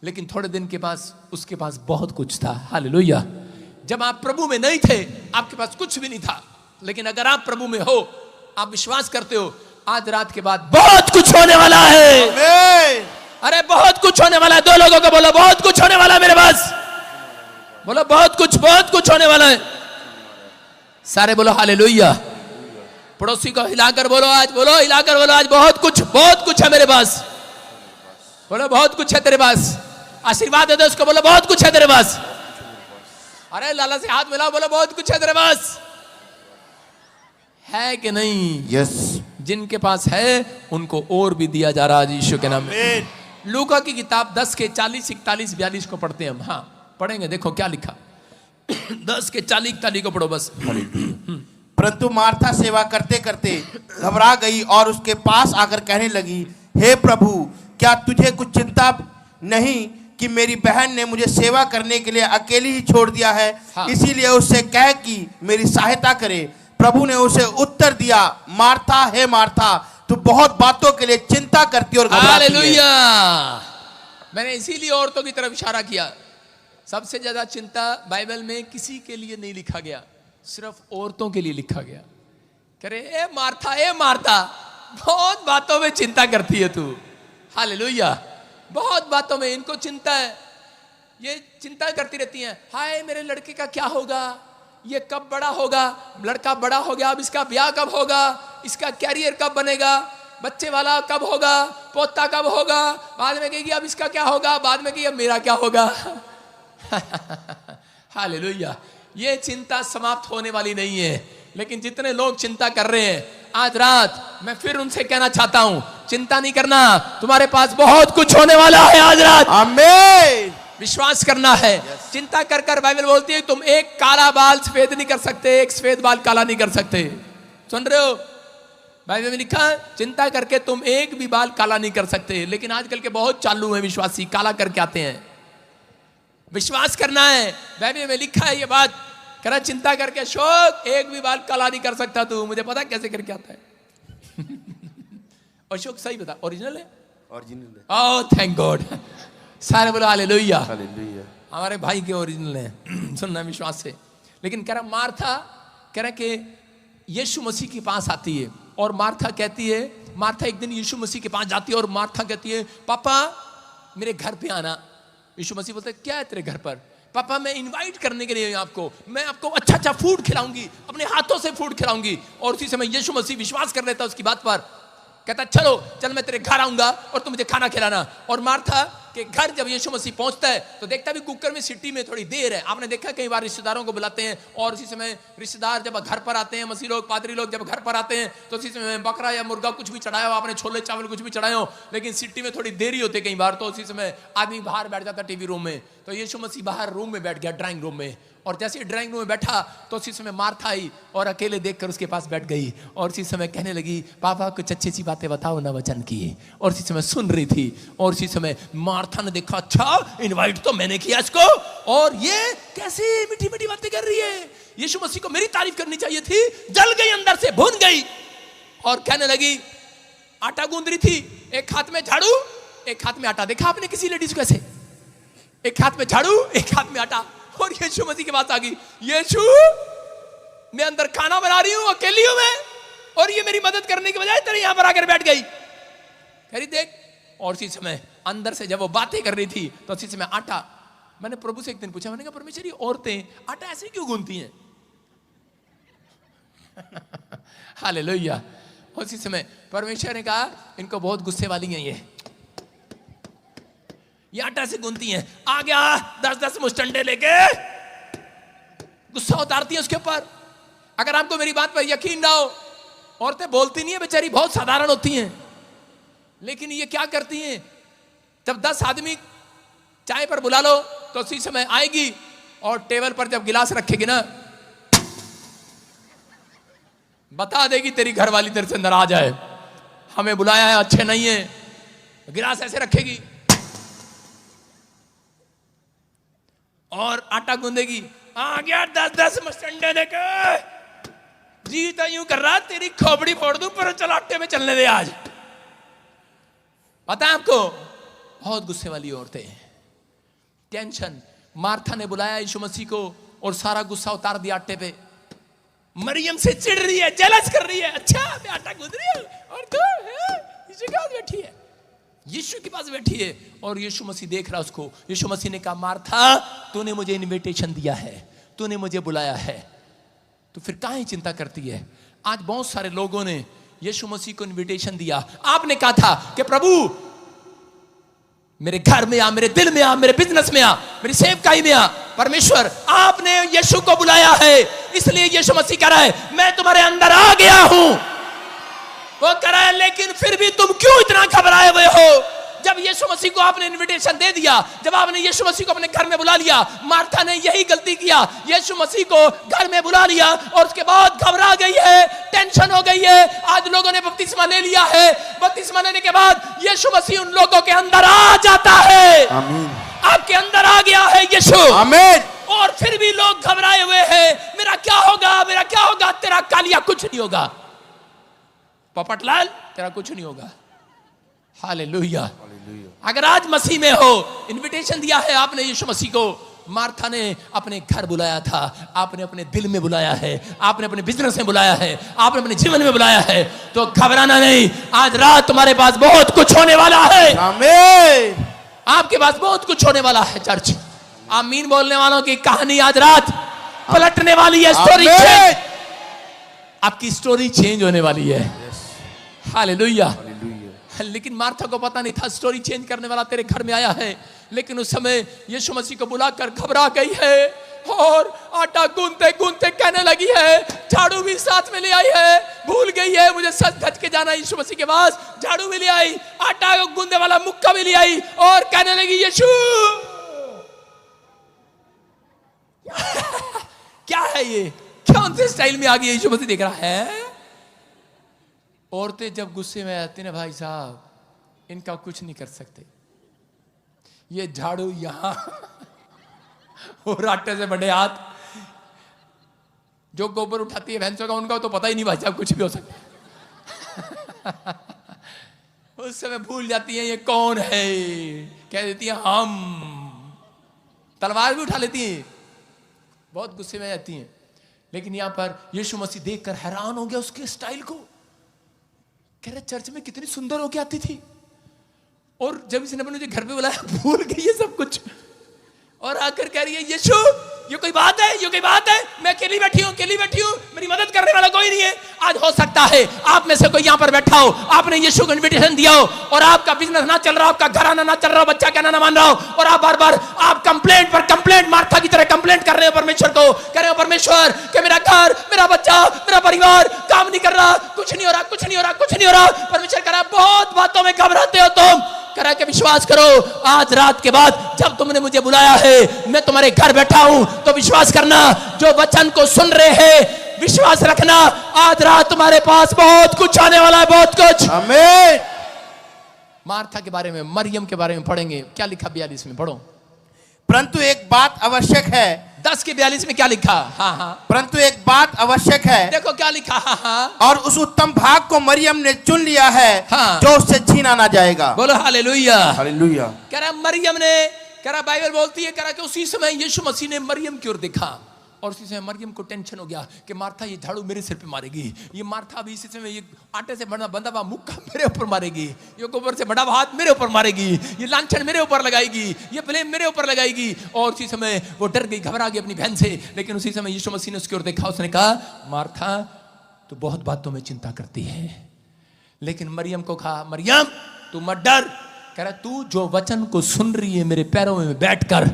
लेकिन थोड़े दिन के पास उसके पास बहुत कुछ था। हालेलुया। जब आप प्रभु में नहीं थे आपके पास कुछ भी नहीं था, लेकिन अगर आप प्रभु में हो, आप विश्वास करते हो, आज रात के बाद बहुत कुछ होने वाला है। अरे बहुत कुछ होने वाला है। दो लोगों को बोलो बहुत कुछ होने वाला है मेरे पास। बोलो बहुत कुछ होने वाला है। सारे बोलो हालेलुया। पड़ोसी को हिलाकर बोलो आज, बोलो हिलाकर बोलो आज बहुत कुछ है मेरे पास। बोलो बहुत कुछ है तेरे पास। आशीर्वाद दे दो उसको, बोलो बहुत कुछ है तेरे पास। अरे लाला से हाथ मिलाओ, बोलो बहुत कुछ है तेरे पास। है कि नहीं? यस। जिनके पास है उनको और भी दिया जा रहा है यीशु के नाम में। लूका की किताब 10 के 40, 41, 42 को पढ़ते हैं हम। हाँ पढ़ेंगे, देखो क्या लिखा। 10 के 40, 41 को पढ़ो बस। परंतु मार्था सेवा करते करते घबरा गई और उसके पास आकर कहने लगी, हे प्रभु, क्या तुझे कुछ चिंता नहीं कि मेरी बहन ने मुझे सेवा करने के लिए अकेली ही छोड़ दिया है? हाँ। इसीलिए उससे कह कि मेरी सहायता करे। प्रभु ने उसे उत्तर दिया, मार्था, हे मार्था, तू बहुत बातों के लिए चिंता करती और घबराती है। हालेलुया। मैंने इसीलिए औरतों की तरफ इशारा किया। सबसे ज्यादा चिंता बाइबल में किसी के लिए नहीं लिखा गया, सिर्फ औरतों के लिए लिखा गया। कह रहे ए मार्था, बहुत बातों में चिंता करती है तू। हालेलुया। बहुत बातों में इनको चिंता है, ये चिंता करती रहती हैं। हाय मेरे लड़के का क्या होगा, ये कब बड़ा होगा, लड़का बड़ा हो गया अब इसका ब्याह कब होगा, इसका कैरियर कब बनेगा, बच्चे वाला कब होगा, पोता कब होगा, बाद में कहेगी अब इसका क्या होगा, बाद में कहेगी अब मेरा क्या होगा। हालेलुया। ये चिंता समाप्त होने वाली नहीं है, लेकिन जितने लोग चिंता कर रहे हैं आज रात मैं फिर उनसे कहना चाहता हूं, चिंता नहीं करना, तुम्हारे पास बहुत कुछ होने वाला है आज रात। आमीन। विश्वास करना है। चिंता कर कर बाइबल बोलती है तुम एक काला बाल सफेद नहीं कर सकते, एक सफेद बाल काला नहीं कर सकते। सुन रहे हो? बाइबल में लिखा है चिंता करके तुम एक भी बाल काला नहीं कर सकते, लेकिन आजकल के बहुत चालू हैं विश्वासी, काला करके आते हैं। विश्वास करना है, बाइबल में लिखा है ये बात। करा चिंता करके अशोक एक भी बाल काला नहीं कर सकता तू, मुझे पता कैसे करके आता है। अशोक सही बता, ओरिजिनल है? ओरिजिनल है। Oh thank God. सारे बोलो हालेलुया। हालेलुया। हमारे भाई के ओरिजिनल है। सुनना विश्वास से। लेकिन कह रहा मार्था, कह रहा कि यीशु मसीह के पास आती है और मार्था कहती है, मार्था एक दिन यीशु मसीह के पास जाती है और मार्था कहती है पापा मेरे घर पे आना। यीशु मसीह बोलते हैं क्या है तेरे घर पर? पापा मैं इनवाइट करने के लिए आपको, मैं आपको अच्छा अच्छा फूड खिलाऊंगी, अपने हाथों से फूड खिलाऊंगी। और उसी समय यीशु मसीह विश्वास कर लेता उसकी बात पर, कहता चल मैं तेरे घर आऊंगा और तू मुझे खाना खिलाना। और मार्था के घर जब यीशु मसीह पहुंचता है तो देखता भी कुकर में सिटी में थोड़ी देर है। आपने देखा कई बार रिश्तेदारों को बुलाते हैं और उसी समय रिश्तेदार जब घर पर आते हैं, मसीह लोग पादरी लोग जब घर पर आते हैं तो उसी समय बकरा या मुर्गा कुछ भी चढ़ाया हो, आपने छोले चावल कुछ भी चढ़ाए हो, लेकिन सिटी में थोड़ी देरी होती है कई बार, तो उसी समय आदमी बाहर बैठ जाता टीवी रूम में। तो यीशु मसीह बाहर रूम में बैठ गया, ड्राइंग रूम में, और जैसे ही ड्राइंग रूम में बैठा तो उसी समय मार्था आई और अकेले देखकर उसके पास बैठ गई और उसी समय कहने लगी पापा कुछ अच्छी अच्छी बातें बताओ ना वचन की। और उसी समय सुन रही थी और उसी समय मार्था ने देखा अच्छा इनवाइट तो मैंने किया इसको और ये कैसी मीठी मीठी बातें कर रही है, यीशु मसीह को मेरी तारीफ करनी चाहिए थी। जल गई, अंदर से भून गई और कहने लगी, आटा गूंद रही थी, एक हाथ में झाड़ू एक हाथ में आटा। देखा आपने किसी लेडीज को ऐसे, एक हाथ में झाड़ू एक हाथ में आटा। और यीशु मसीह के पास आ गई, यीशु मैं अंदर खाना बना रही हूं, अकेली हूं मैं, और ये मेरी मदद करने की बजाय तेरे यहां पर आकर बैठ गई। कह रही देख। और इसी समय अंदर से जब वो बातें कर रही थी तो इसी समय आटा, मैंने प्रभु से एक दिन पूछा, मैंने कहा परमेश्वर ये औरतें आटा ऐसे क्यों गूंथती हैं? हालेलुया। उसी समय परमेश्वर ने कहा इनको बहुत गुस्से वाली हैं ये आटा से गूंथती हैं। आ गया 10-10 मुस्टंडे लेके गुस्सा उतारती हैं उसके ऊपर। अगर आपको मेरी बात पर यकीन ना हो, औरतें बोलती नहीं है बेचारी, बहुत साधारण होती हैं, लेकिन ये क्या करती हैं, जब 10 आदमी चाय पर बुला लो तो उसी समय आएगी और टेबल पर जब गिलास रखेगी ना, बता देगी तेरी घरवाली तेरे से नाराज है, हमें बुलाया है, अच्छे नहीं है, गिलास ऐसे रखेगी और आटा गूंदेगी, आ गया 10-10 मस्टंडे देकर, जी तो यूं कर रहा तेरी खोपड़ी फोड़ दूं, पर चल आटे में चलने दे आज। पता है आपको, बहुत गुस्से वाली औरतें हैं, टेंशन। मार्था ने बुलाया यीशु मसीह को और सारा गुस्सा उतार दिया आटे पे। मरियम से चिढ़ रही है, जेलस कर रही है, अच्छा मैं आटा गूंद रही हूं और तू यीशु के पास बैठी है, यीशु के पास बैठी है और यीशु मसीह देख रहा उसको। यीशु मसीह ने कहा, मार्था तूने मुझे इनविटेशन दिया है, तूने मुझे बुलाया है, तो फिर काहे चिंता करती है। आज बहुत सारे लोगों ने यीशु मसीह को इनविटेशन दिया। आपने कहा था कि प्रभु मेरे घर में आ, मेरे दिल में आ, मेरे बिजनेस में आ, मेरी सेवकाई में आ। परमेश्वर आपने यीशु को बुलाया है, इसलिए यीशु मसीह कह रहा है मैं तुम्हारे अंदर आ गया हूं। वो कह रहा है लेकिन फिर भी तुम क्यों इतना घबराए हुए हो। जब यीशु मसीह को आपने इनविटेशन दे दिया, जब आपने यीशु मसीह को अपने घर में बुला लिया, मार्था ने यही गलती किया, यीशु मसीह को घर में बुला लिया और उसके बाद घबरा गई है, टेंशन हो गई है। आज लोगों ने बपतिस्मा ले लिया है, बपतिस्मा लेने के बाद यीशु मसीह उन लोगों के अंदर आ जाता है। आमीन। आपके अंदर आ गया है यीशु। आमीन। और फिर भी लोग घबराए हुए हैं, मेरा क्या होगा, मेरा क्या होगा। तेरा कालिया कुछ नहीं होगा, पोपटलाल तेरा कुछ नहीं होगा। हालेलुया। अगर आज मसीह में हो, इनविटेशन दिया है आपने यीशु मसीह को। मार्था ने अपने घर बुलाया था, आपने अपने दिल में बुलाया है, आपने अपने बिजनेस में बुलाया है, आपने अपने जीवन में बुलाया है, तो घबराना नहीं। आज रात तुम्हारे पास बहुत कुछ होने वाला है। आमीन। आपके पास बहुत कुछ होने वाला है चर्च। आमीन बोलने वालों की कहानी आज रात पलटने वाली है। स्टोरी चेंज, आपकी स्टोरी चेंज होने वाली है। हालेलुया। लेकिन मार्था को पता नहीं था स्टोरी चेंज करने वाला तेरे घर में आया है। लेकिन उस समय यीशु मसीह को बुलाकर घबरा गई है और आटा गूंदते गूंदते कहने लगी है, झाड़ू भी साथ में ले आई है, भूल गई है मुझे सच धज के जाना यीशु मसीह के पास। झाड़ू भी ले आई, आटा गूंदने वाला मुक्का भी ले आई और कहने लगी यीशु क्या है ये, कौन से स्टाइल में आ गई। यीशु मसीह देख रहा है। औरतें जब गुस्से में आती ना भाई साहब, इनका कुछ नहीं कर सकते। ये झाड़ू यहां और आटे से बड़े हाथ, जो गोबर उठाती है भैंसों का, उनका तो पता ही नहीं भाई साहब, कुछ भी हो सकता है। उस समय भूल जाती है ये कौन है, कह देती है हम। तलवार भी उठा लेती है, बहुत गुस्से में जाती हैं। लेकिन यहां पर यीशु मसीह देखकर हैरान हो गया उसके स्टाइल को। कह रहे चर्च में कितनी सुंदर होके आती थी, और जब इसने मुझे घर पे बुलाया भूल गई ये सब कुछ, और आकर कह रही है यीशु ये कोई बात है, ये कोई बात है, मैं अकेली बैठी हूँ, मेरी मदद करने वाला कोई नहीं है। आज हो सकता है आप में से कोई यहाँ पर बैठा हो, आपने यीशु को इनविटेशन दिया हो और आपका बिजनेस ना चल रहा हो, आपका घराना ना चल रहा हो, बच्चा कहना ना मान रहा हो, और आप बार बार आप कंप्लेंट पर कंप्लेंट, मार्था की तरह कंप्लेंट कर रहे हो परमेश्वर को, कह रहे हो परमेश्वर कि मेरा घर, मेरा बच्चा, मेरा परिवार काम नहीं कर रहा, कुछ नहीं हो रहा, कुछ नहीं हो रहा, कुछ नहीं हो रहा। परमेश्वर कह रहा है बहुत बातों में घबराते हो तुम, करा के विश्वास करो। आज रात के बाद जब तुमने मुझे बुलाया है, मैं तुम्हारे घर बैठा हूं, तो विश्वास करना, जो वचन को सुन रहे हैं विश्वास रखना, आज रात तुम्हारे पास बहुत कुछ आने वाला है, बहुत कुछ। आमीन। मार्था के बारे में, मरियम के बारे में पढ़ेंगे। क्या लिखा 42 में, पढ़ो। परंतु एक बात आवश्यक है। 10 के 42 में क्या लिखा? हाँ, परंतु एक बात आवश्यक है। देखो क्या लिखा। हाँ। और उस उत्तम भाग को मरियम ने चुन लिया है, हाँ। जो उससे छीना ना जाएगा। बोलो हालेलुया। हालेलुया। कह रहा मरियम ने, कह रहा बाइबल बोलती है, कह रहा कि उसी समय यीशु मसीह ने मरियम की ओर देखा, और उसी समय मरियम को टेंशन हो गया कि मार्था ये झाड़ू मेरे सिर पे मारेगी, ये मार्था भी इसी समय ये आटे से बंधा हुआ मुक्का मेरे ऊपर मारेगी, ये गोबर से बड़ा हाथ मेरे ऊपर मारेगी, ये लांछन मेरे ऊपर लगाएगी, ये ब्लेम मेरे ऊपर लगाएगी। और उसी समय वो डर गई, घबरा गई अपनी बहन से। लेकिन उसी समय यीशु मसीह ने उसकी ओर देखा, उसने कहा मार्था तू बहुत बातों में चिंता करती है, लेकिन मरियम को कहा मरियम तू मत डर। कह रहा तू जो वचन को सुन रही है मेरे पैरों में बैठकर,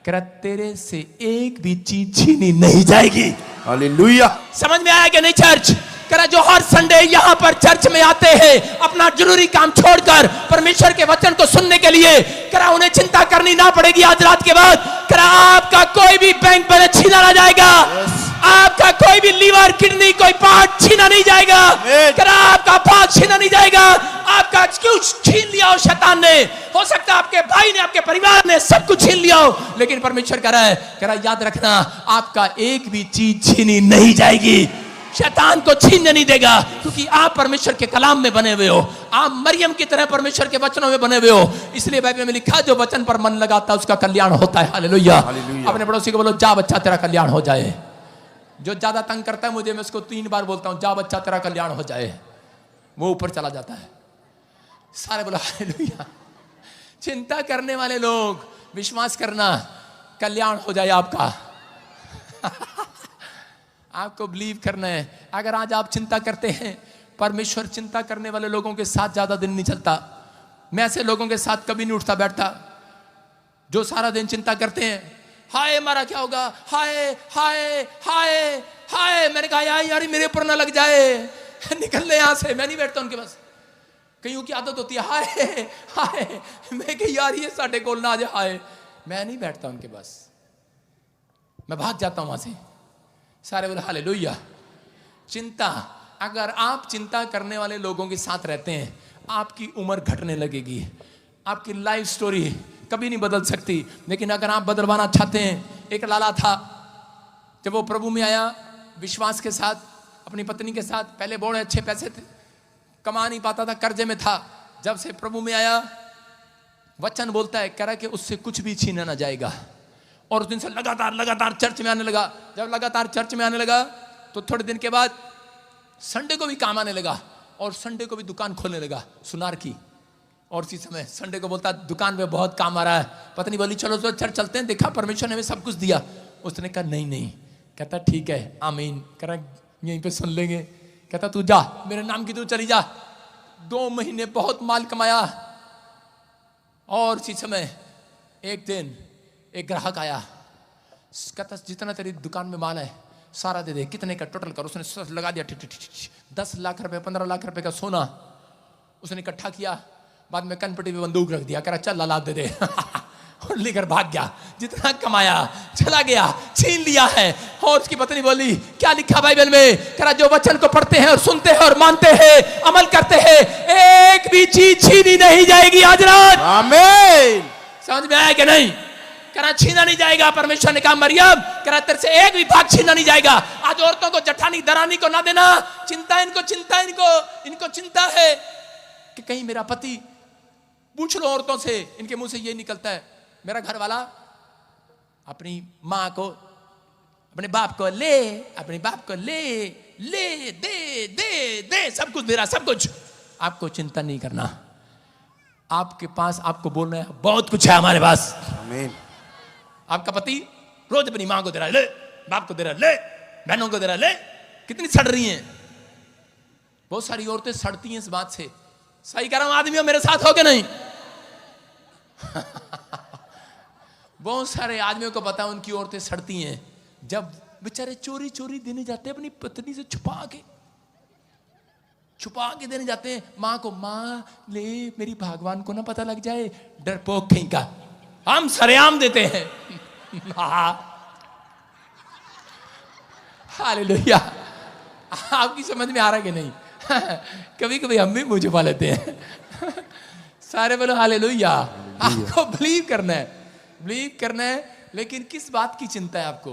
कह रहा तेरे से एक भी चीज छीनी नहीं जाएगी। हालेलुया। समझ में आया कि नहीं चर्च? कह रहा जो हर संडे यहाँ पर चर्च में आते हैं अपना जरूरी काम छोड़कर परमेश्वर के वचन को सुनने के लिए, कह रहा उन्हें चिंता करनी ना पड़ेगी आज रात के बाद। कह रहा आपका कोई भी बैंक बैलेंस छीना ना जाएगा, आपका कोई भी लीवर किडनी कोई पार्ट छीना नहीं जाएगा, आपका पार्ट छीना नहीं जाएगा। आपका एक्सक्यूज छीन लिया हो शैतान ने, हो सकता है आपके भाई ने, आपके परिवार ने सब कुछ छीन लिया हो, लेकिन परमेश्वर कह रहा है याद रखना आपका एक भी चीज छीनी नहीं जाएगी, शैतान को छीनने नहीं देगा, क्योंकि आप परमेश्वर के कलाम में बने हुए हो, आप मरियम की तरह परमेश्वर के वचनों में बने हुए हो। इसलिए बाइबल में लिखा जो वचन पर मन लगाता है उसका कल्याण होता है। हालेलुया। अपने पड़ोसी को बोलो जा बच्चा तेरा कल्याण हो जाए। जो ज्यादा तंग करता है मुझे, मैं उसको 3 बार बोलता हूं जा बच्चा तेरा कल्याण हो जाए, वो ऊपर चला जाता है। सारे बोलो हालेलुया। चिंता करने वाले लोग विश्वास करना कल्याण हो जाए आपका। आपको बिलीव करना है। अगर आज आप चिंता करते हैं, परमेश्वर चिंता करने वाले लोगों के साथ ज्यादा दिन नहीं चलता। मैं ऐसे लोगों के साथ कभी नहीं उठता बैठता जो सारा दिन चिंता करते हैं, हाय हमारा क्या होगा, हाय हाय हाय हाय। मैंने कहा यार मेरे ऊपर ना लग जाए, निकलने यहां से। मैं नहीं बैठता उनके पास। कईयों की आदत होती है हाय हाय, मैं कही यार ये साढ़े कोल ना आ जाए हाय। मैं नहीं बैठता उनके पास, मैं भाग जाता हूं वहां से। सारे बोले हालेलुया। चिंता, अगर आप चिंता करने वाले लोगों के साथ रहते हैं, आपकी उम्र घटने लगेगी, आपकी लाइफ स्टोरी कभी नहीं बदल सकती। लेकिन अगर आप बदलवाना चाहते हैं, एक लाला था, जब वो प्रभु में आया विश्वास के साथ, अपनी पत्नी के साथ, पहले बड़े अच्छे पैसे थे, कमा नहीं पाता था, कर्जे में था। जब से प्रभु में आया, वचन बोलता है, कह रहा कि उससे कुछ भी छीना ना जाएगा। और उस दिन से लगातार चर्च में आने लगा। जब लगातार चर्च में आने लगा तो थोड़े दिन के बाद संडे को भी काम आने लगा, और संडे को भी दुकान खोलने लगा सुनार की। और इसी समय संडे को बोलता दुकान में बहुत काम आ रहा है। पत्नी बोली चलो तो चर्च चलते हैं, देखा परमेश्वर ने हमें सब कुछ दिया। उसने कहा नहीं। कहता ठीक है आमीन, कह रहा यहीं पे सुन लेंगे। कहता तू जा, मेरे नाम की तू चली जा। 2 महीने बहुत माल कमाया। और इसी समय एक दिन एक ग्राहक आया, कहता जितना तेरी दुकान में माल है सारा दे दे। कितने का टोटल कर। उसने लगा दिया 10 लाख रुपए, 15 लाख रुपए का सोना उसने इकट्ठा किया। बाद में कनपटी में बंदूक रख दिया, कह रहा चल लाला दे दे। और लेकर भाग गया। जितना कमाया चला गया, छीन लिया है। और उसकी पत्नी बोली क्या लिखा बाइबल में, कह रहा जो वचन को पढ़ते हैं और सुनते हैं और मानते हैं, अमल करते हैं, एक भी चीज छीनी नहीं जाएगी आज रात। आमीन। समझ में आया कि नहीं? करा छीना नहीं जाएगा। परमेश्वर ने कहा मरियम, करा तेरे से एक भी भाग छीना नहीं जाएगा। आज औरतों को जठानी दरानी को ना देना। चिंता इनको चिंता है कि कहीं मेरा पति, पूछ लो औरतों से, इनके मुंह से ये निकलता है मेरा घर वाला अपनी माँ को, अपने बाप को ले, अपने बाप को ले दे सब कुछ मेरा, सब कुछ। आपको चिंता नहीं करना। आपके पास, आपको बोलना है बहुत कुछ है हमारे पास। आमीन। आपका पति रोज अपनी मां को दे रहा है, ले, बाप को दे रहा है, ले, बहनों को दे रहा है, ले। कितनी सड़ रही हैं। बहुत सारी औरतें सड़ती हैं इस बात से। सही कह रहा हूं आदमियों, मेरे साथ हो के नहीं? बहुत सारे आदमियों को पता है उनकी औरतें सड़ती हैं जब बेचारे चोरी चोरी देने जाते हैं अपनी पत्नी से, छुपा के देने जाते हैं मां को। मां ले, मेरी भगवान को ना पता लग जाए, डरपोक कहीं का। हम सरेआम देते हैं। हालेलुया। आपकी समझ में आ रहा है कि नहीं? कभी कभी हम भी मुंह छुपा लेते हैं। सारे बोलो हालेलुया। आपको बिलीव करना है, लेकिन किस बात की चिंता है आपको?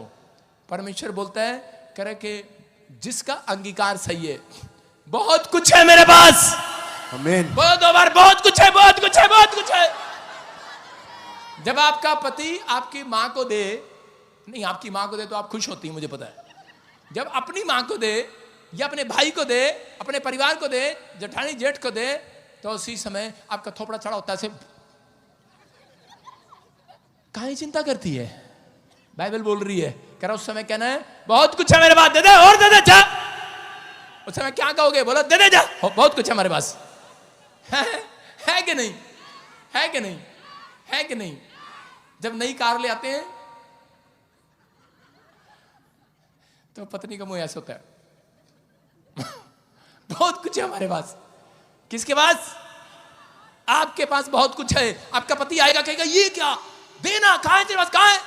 परमेश्वर बोलता है करे कि जिसका अंगीकार सही है, बहुत कुछ है मेरे पास। आमीन। बोलो 2 बार, बहुत कुछ है, बहुत कुछ है, बहुत कुछ है। जब आपका पति आपकी मां को दे, नहीं आपकी मां को दे तो आप खुश होती हैं, मुझे पता है। जब अपनी मां को दे या अपने भाई को दे, अपने परिवार को दे, जेठानी जेठ को दे, तो उसी समय आपका थोपड़ा चढ़ा होता है। काहे चिंता करती है? बाइबल बोल रही है, कह रहा उस समय कहना है बहुत कुछ है मेरे पास, दे दे और दे दे जा। उस समय क्या कहोगे? बोलो दे दे जा, बहुत कुछ है हमारे पास। है कि नहीं? है कि नहीं? है कि नहीं? जब नई कार ले आते हैं तो पत्नी का मुंह ऐसा होता है। बहुत कुछ है हमारे पास। किसके पास? आपके पास बहुत कुछ है। आपका पति आएगा कहेगा ये क्या, देना, कहां है तेरे पास, कहां है?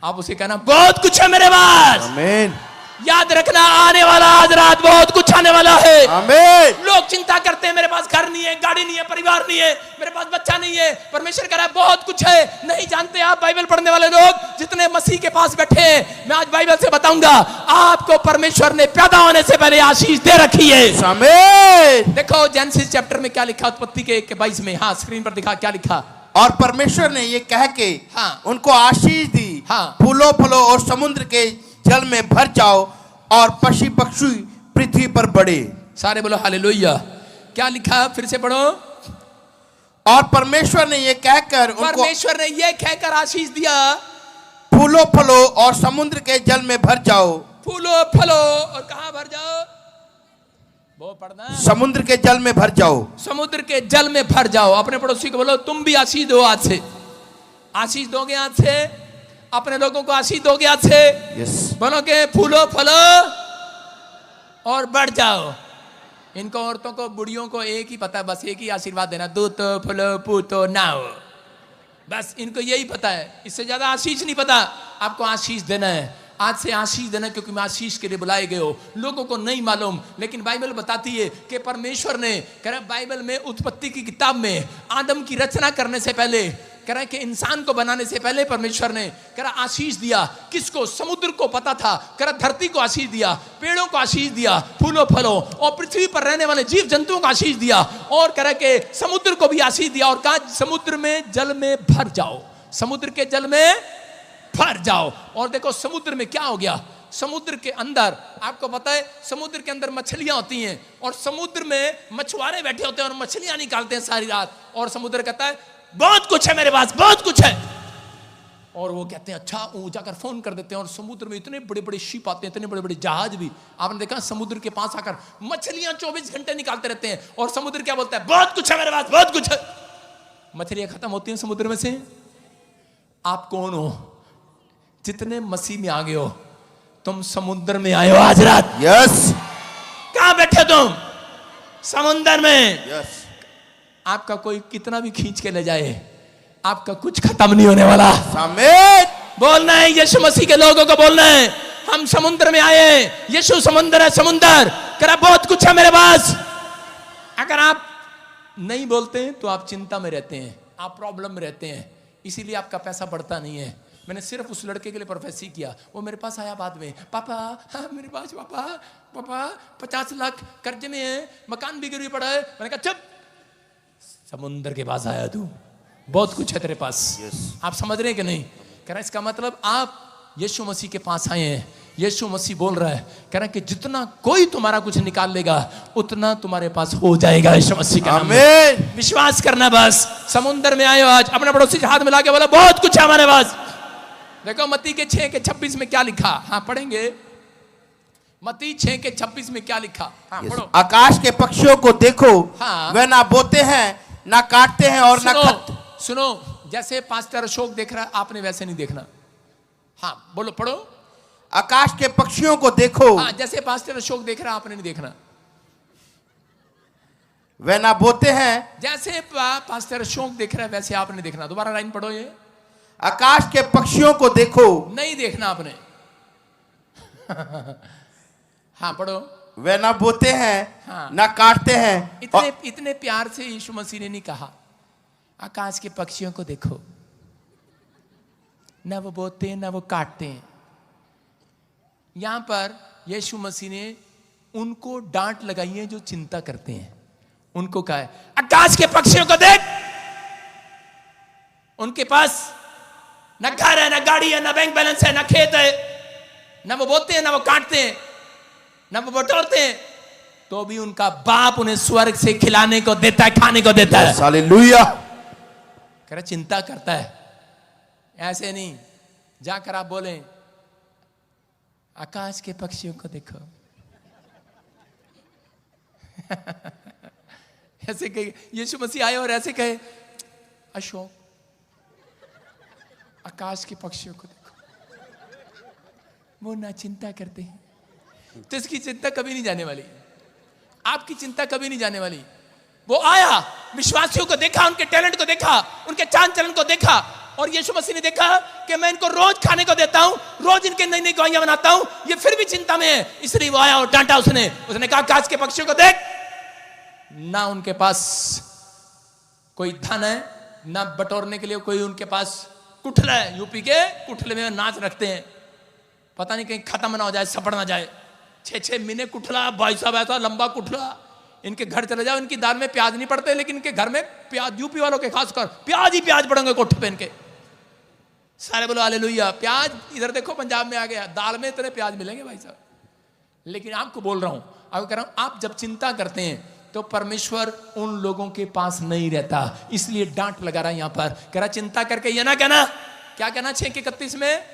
आप उसे कहना बहुत कुछ है मेरे पास। आमीन याद रखना आने वाला आज रात बहुत कुछ आने वाला है। आमीन। लोग चिंता करते हैं मेरे पास घर नहीं है, गाड़ी नहीं है, परिवार नहीं है, मेरे पास बच्चा नहीं है। परमेश्वर कह रहा है बहुत कुछ है। नहीं जानते आप बाइबल पढ़ने वाले लोग जितने मसीह के पास बैठे हैं, मैं आज बाइबल से बताऊंगा आपको परमेश्वर ने पैदा होने से पहले आशीष दे रखी है। आमीन। देखो जेनेसिस चैप्टर में क्या लिखा, उत्पत्ति के 1:22 में। हाँ स्क्रीन पर दिखा क्या लिखा। और परमेश्वर ने ये कह के हाँ। उनको आशीष दी, हाँ। फूलो फलो और समुद्र के जल में भर जाओ और पशु पक्षी पृथ्वी पर बढ़े। सारे बोलो हालेलुया। क्या लिखा, फिर से पढ़ो। और परमेश्वर ने ये कहकर उनको परमेश्वर ने ये कहकर आशीष दिया, फूलो फलो और समुद्र के जल में भर जाओ। फूलो फलो और कहां भर जाओ, वो पढ़ना, समुद्र के जल में भर जाओ। समुद्र के जल में भर जाओ। अपने पड़ोसी को बोलो तुम भी आशीष दो आज से। आशीष दोगे आज से, अपने लोगों को आशीष दोगे आज से। यस। बोलो के फूलो फलो और बढ़ जाओ। इनको औरतों को बुढ़ियों को एक ही पता है, बस एक ही आशीर्वाद देना, दूतो फलो पूतो नाओ, बस इनको यही पता है, इससे ज्यादा आशीष नहीं पता। आपको आशीष देना है, आज से आशीष देना, क्योंकि मैं आशीष के लिए बुलाए गए हो। लोगों को नहीं मालूम, लेकिन बाइबल बताती है कि परमेश्वर ने, कह रहा बाइबल में उत्पत्ति की किताब में आदम की रचना करने से पहले, कह रहा है कि इंसान को बनाने से पहले परमेश्वर ने कह रहा आशीष दिया। किसको? समुद्र को पता था, कह रहा धरती को आशीष दिया, पेड़ों को आशीष दिया, फूलों फलों, और पृथ्वी पर रहने वाले जीव जंतुओं को आशीष दिया, और कह रहा कि समुद्र को भी आशीष दिया, और कहा समुद्र में जल में भर जाओ, समुद्र के जल में भर जाओ। और देखो समुद्र में क्या हो गया, समुद्र के अंदर आपको पता है समुद्र के अंदर मछलियां होती हैं, और समुद्र में मछुआरे बैठे होते हैं और मछलियां निकालते हैं सारी रात, और समुद्र कहता है बहुत कुछ है मेरे पास, बहुत कुछ है। और वो कहते हैं अच्छा, वो जाकर फोन कर देते हैं, और समुद्र में इतने बड़े बड़े शिप आते हैं, इतने बड़े बड़े जहाज भी। आपने देखा समुद्र के पास आकर मछलियां 24 घंटे निकालते रहते हैं, और समुद्र क्या बोलता है, बहुत कुछ है मेरे पास, बहुत कुछ है। मछलियां खत्म होती हैं समुद्र में से। आप कौन हो? जितने मसीह में आ गए हो, तुम समुद्र में आए हो आज रात। यस। कहां बैठे तुम? समुद्र में। यस। आपका कोई कितना भी खींच के ले जाए, आपका कुछ खत्म नहीं होने वाला। आमीन। बोलना है यीशु मसीह के लोगों को, बोलना है हम समुद्र में आए हैं, यीशु समुद्र है, समुद्र करा बहुत कुछ है मेरे पास। अगर आप नहीं बोलते हैं तो आप चिंता में रहते हैं, आप प्रॉब्लम में रहते हैं, इसीलिए आपका पैसा बढ़ता नहीं है। मैंने सिर्फ उस लड़के के लिए प्रोफेसी किया, वो मेरे पास आया बाद में, पापा हाँ मेरे पास पापा 50 लाख कर्जे में है, मकान भी गिरवी पड़ा है। मैंने कहा चुप, समुद्र के पास आया तू, बहुत कुछ है तेरे पास। आप समझ रहे हैं कि नहीं? कह रहा इसका मतलब आप यीशु मसीह के पास आए हैं। यीशु मसीह बोल रहा है, कह रहा है कि जितना कोई तुम्हारा कुछ निकाल लेगा उतना तुम्हारे पास हो जाएगा यीशु मसीह के नाम में। विश्वास करना बस। समुद्र में आए हो आज, अपने पड़ोसी के हाथ में लाके बोला बहुत कुछ है हमारे पास। देखो मत्ती के 6:26 में क्या लिखा, हाँ पढ़ेंगे। मत्ती 6:26 में क्या लिखा, हाँ पढ़ो। आकाश के पक्षियों को देखो, हाँ। वे ना बोते हैं ना काटते हैं और ना सुनो, जैसे पास्टर अशोक देख रहा है आपने वैसे नहीं देखना। हाँ बोलो, पढ़ो। आकाश के पक्षियों को देखो, हाँ जैसे पास्टर अशोक देख रहा है आपने नहीं देखना। वे ना बोते हैं, जैसे पास्टर अशोक देख रहा है वैसे आपने देखना। दोबारा लाइन पढ़ो, ये आकाश के पक्षियों को देखो, नहीं देखना आपने। हाँ पढ़ो। वे ना बोते हैं, हाँ। ना काटते हैं। इतने प्यार से यीशु मसीह ने नहीं कहा आकाश के पक्षियों को देखो, ना वो बोते हैं ना वो काटते हैं। यहां पर यीशु मसीह ने उनको डांट लगाई है जो चिंता करते हैं। उनको कहा है आकाश के पक्षियों को देख, उनके पास न घर है, न गाड़ी है, न बैंक बैलेंस है, न खेत है, न वो बोते हैं, न वो काटते हैं, न वो बटोरते हैं, तो भी उनका बाप उन्हें स्वर्ग से खिलाने को देता है, खाने को देता है। हालेलुया। कह रहा चिंता करता है, ऐसे नहीं जाकर आप बोलें आकाश के पक्षियों को देखो। ऐसे कहे यीशु मसीह आए और ऐसे कहे अशोक आकाश के पक्षियों को देखो, वो ना चिंता करते हैं। तो इसकी चिंता कभी नहीं जाने वाली, आपकी चिंता कभी नहीं जाने वाली। वो आया, विश्वासियों को देखा, उनके टैलेंट को देखा, उनके चाल चलन को देखा, और यीशु मसीह ने देखा कि मैं इनको रोज खाने को देता हूं, रोज इनके नई नई गवाहियां बनाता हूं, ये फिर भी चिंता में है। इसलिए वो आया और डांटा उसने कहा कांच के पक्षियों को देख, ना उनके पास कोई धन है, ना बटोरने के लिए कोई उनके पास कुठला है। यूपी के कुठले में नाच रखते हैं, पता नहीं कहीं खत्म ना हो जाए, सपड़ ना जाए। 6-6 महीने कुठला, भाई साहब ऐसा लंबा कुठला। इनके घर चले जाओ, इनकी दाल में प्याज नहीं पड़ते, लेकिन इनके घर में प्याज, यूपी वालों के खासकर प्याज ही प्याज पड़ेंगे कोठे पे इनके। सारे बोलो हालेलुया। प्याज इधर देखो पंजाब में आ गया, दाल में इतने प्याज मिलेंगे भाई साहब। लेकिन आपको बोल रहा हूं, आपको कह रहा हूं, आप जब चिंता करते हैं तो परमेश्वर उन लोगों के पास नहीं रहता। इसलिए डांट लगा रहा है यहां पर, कह रहा चिंता करके ये ना कहना, क्या कहना 6:31 में,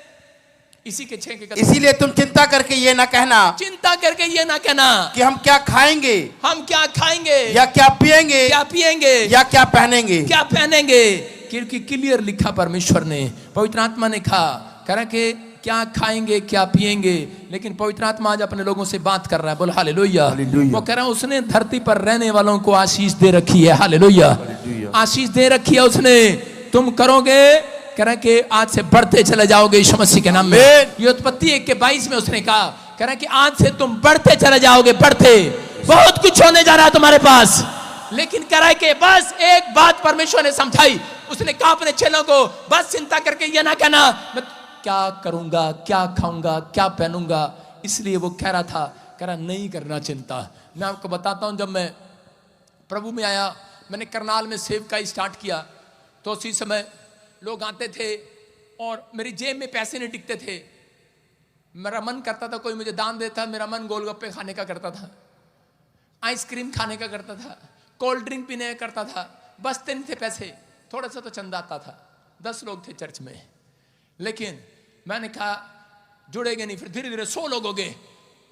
इसी के 6:31, इसीलिए तुम चिंता करके ये ना कहना, चिंता करके ये ना कहना कि हम क्या खाएंगे, हम क्या खाएंगे, या क्या पिएंगे, क्या पिएंगे, या क्या पहनेंगे, क्या पहनेंगे। क्योंकि क्लियर लिखा परमेश्वर ने, पवित्र आत्मा ने कहा, कह रहा कि क्या खाएंगे क्या पिएंगे। लेकिन पवित्र आत्मा आज अपने लोगों से बात कर रहा है, बोल हालेलुया। वो कह रहा है उसने धरती पर रहने वालों को आशीष दे रखी है, हालेलुया, आशीष दे रखी है उसने। तुम करोगे, कह रहा कि आज से बढ़ते चले जाओगे यीशु मसीह के नाम में। ये उत्पत्ति 1:22 में उसने कहा, कह रहा कि आज से तुम बढ़ते चले जाओगे, बढ़ते, बहुत कुछ होने जा रहा है तुम्हारे पास। लेकिन कह रहा है कि बस एक बात परमेश्वर ने समझाई, उसने कहा अपने चेलों को, बस चिंता करके ये ना कहना मैं क्या करूंगा, क्या खाऊंगा, क्या पहनूंगा। इसलिए वो कह रहा था, कह रहा नहीं करना चिंता। मैं आपको बताता हूं, जब मैं प्रभु में आया, मैंने करनाल में सेवकाई स्टार्ट किया, तो उसी समय लोग आते थे और मेरी जेब में पैसे नहीं टिकते थे। मेरा मन करता था कोई मुझे दान देता, मेरा मन गोलगप्पे खाने का करता था, आइसक्रीम खाने का करता था, कोल्ड ड्रिंक पीने का करता था। बचते नहीं थे पैसे, थोड़ा सा तो चंदा आता था। 10 लोग थे चर्च में, लेकिन मैंने कहा जुड़ेंगे नहीं। फिर धीरे धीरे 100 लोग हो गए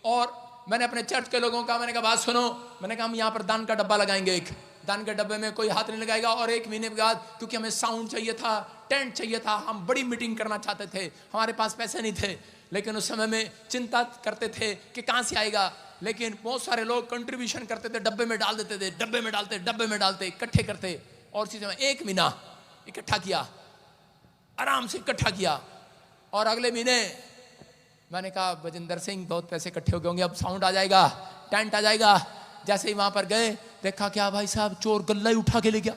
और मैंने अपने चर्च के लोगों का, मैंने कहा बात सुनो, मैंने कहा हम यहाँ पर दान का डब्बा लगाएंगे, एक दान के डब्बे में कोई हाथ नहीं लगाएगा। और 1 महीने के बाद, क्योंकि हमें साउंड चाहिए था, टेंट चाहिए था, हम बड़ी मीटिंग करना चाहते थे, हमारे पास पैसे नहीं थे। लेकिन उस समय में चिंता करते थे कि कहाँ से आएगा। लेकिन बहुत सारे लोग कंट्रीब्यूशन करते थे, डब्बे में डाल देते थे, डब्बे में डालते, डब्बे में डालते, इकट्ठे करते। और इसी समय 1 महीना इकट्ठा किया, आराम से इकट्ठा किया। और अगले महीने मैंने कहा बजिंदर सिंह बहुत पैसे इकट्ठे हो गए होंगे, अब साउंड आ जाएगा, टेंट आ जाएगा। जैसे ही वहां पर गए, देखा क्या भाई साहब, चोर गल्ला ही उठा के ले गया।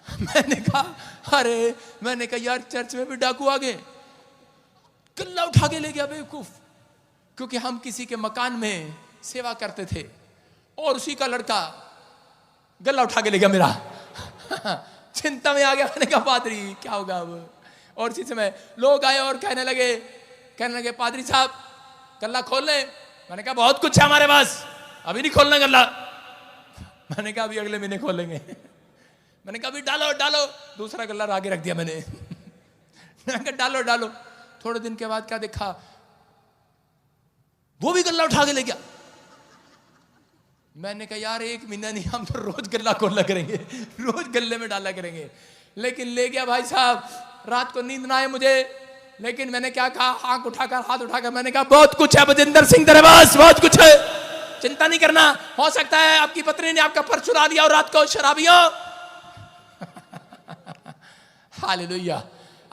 मैंने कहा अरे, मैंने कहा यार चर्च में भी डाकू आ गए, गल्ला उठा के ले गया बेवकूफ। क्योंकि हम किसी के मकान में सेवा करते थे और उसी का लड़का गल्ला उठा के ले गया मेरा। चिंता में आ गया, मैंने कहा पादरी क्या होगा अब। और इसी समय लोग आए और कहने लगे पादरी साहब गल्ला खोल लें। मैंने कहा बहुत कुछ है हमारे पास, अभी नहीं खोलना गल्ला। मैंने कहा अभी अगले महीने खोलेंगे। मैंने कहा अभी डालो डालो, दूसरा गल्ला आगे रख दिया मैंने। मैंने कहा डालो डालो। थोड़े दिन के बाद क्या देखा, वो भी गल्ला उठा के ले गया। मैंने कहा यार 1 महीना नहीं, हम तो रोज गल्ला खोला करेंगे, रोज गल्ले में डाला करेंगे। लेकिन ले गया भाई साहब। रात को नींद ना आए मुझे, लेकिन मैंने क्या कहा, हाथ उठाकर मैंने कहा बहुत कुछ है बजिंदर सिंह तेरे पास, बहुत कुछ है, चिंता नहीं करना। हो सकता है आपकी पत्नी ने आपका पर्स चुरा दिया और रात को शराबी हो। हालेलुया।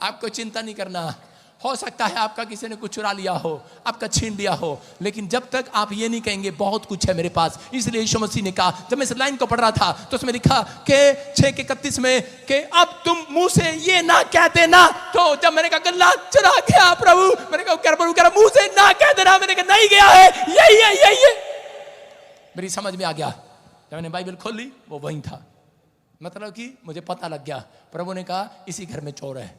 आपको चिंता नहीं करना। हो सकता है आपका किसी ने कुछ चुरा लिया हो, आपका छीन लिया हो, लेकिन जब तक आप ये नहीं कहेंगे बहुत कुछ है मेरे पास। इसलिए यीशु मसीह ने कहा, जब मैं इस लाइन को पढ़ रहा था तो उसमें लिखा कि 6:31 में कि अब तुम मुंह से ये ना कहते ना। तो जब मैंने कहा गल्ला चुरा गया प्रभु, मैंने कहा प्रभु कह रहा मुंह से ना कह देना। मैंने कहा नहीं गया है, यही है। मेरी समझ में आ गया। जब मैंने बाइबल खोली वो वही था। मतलब कि मुझे पता लग गया, प्रभु ने कहा इसी घर में चोर है।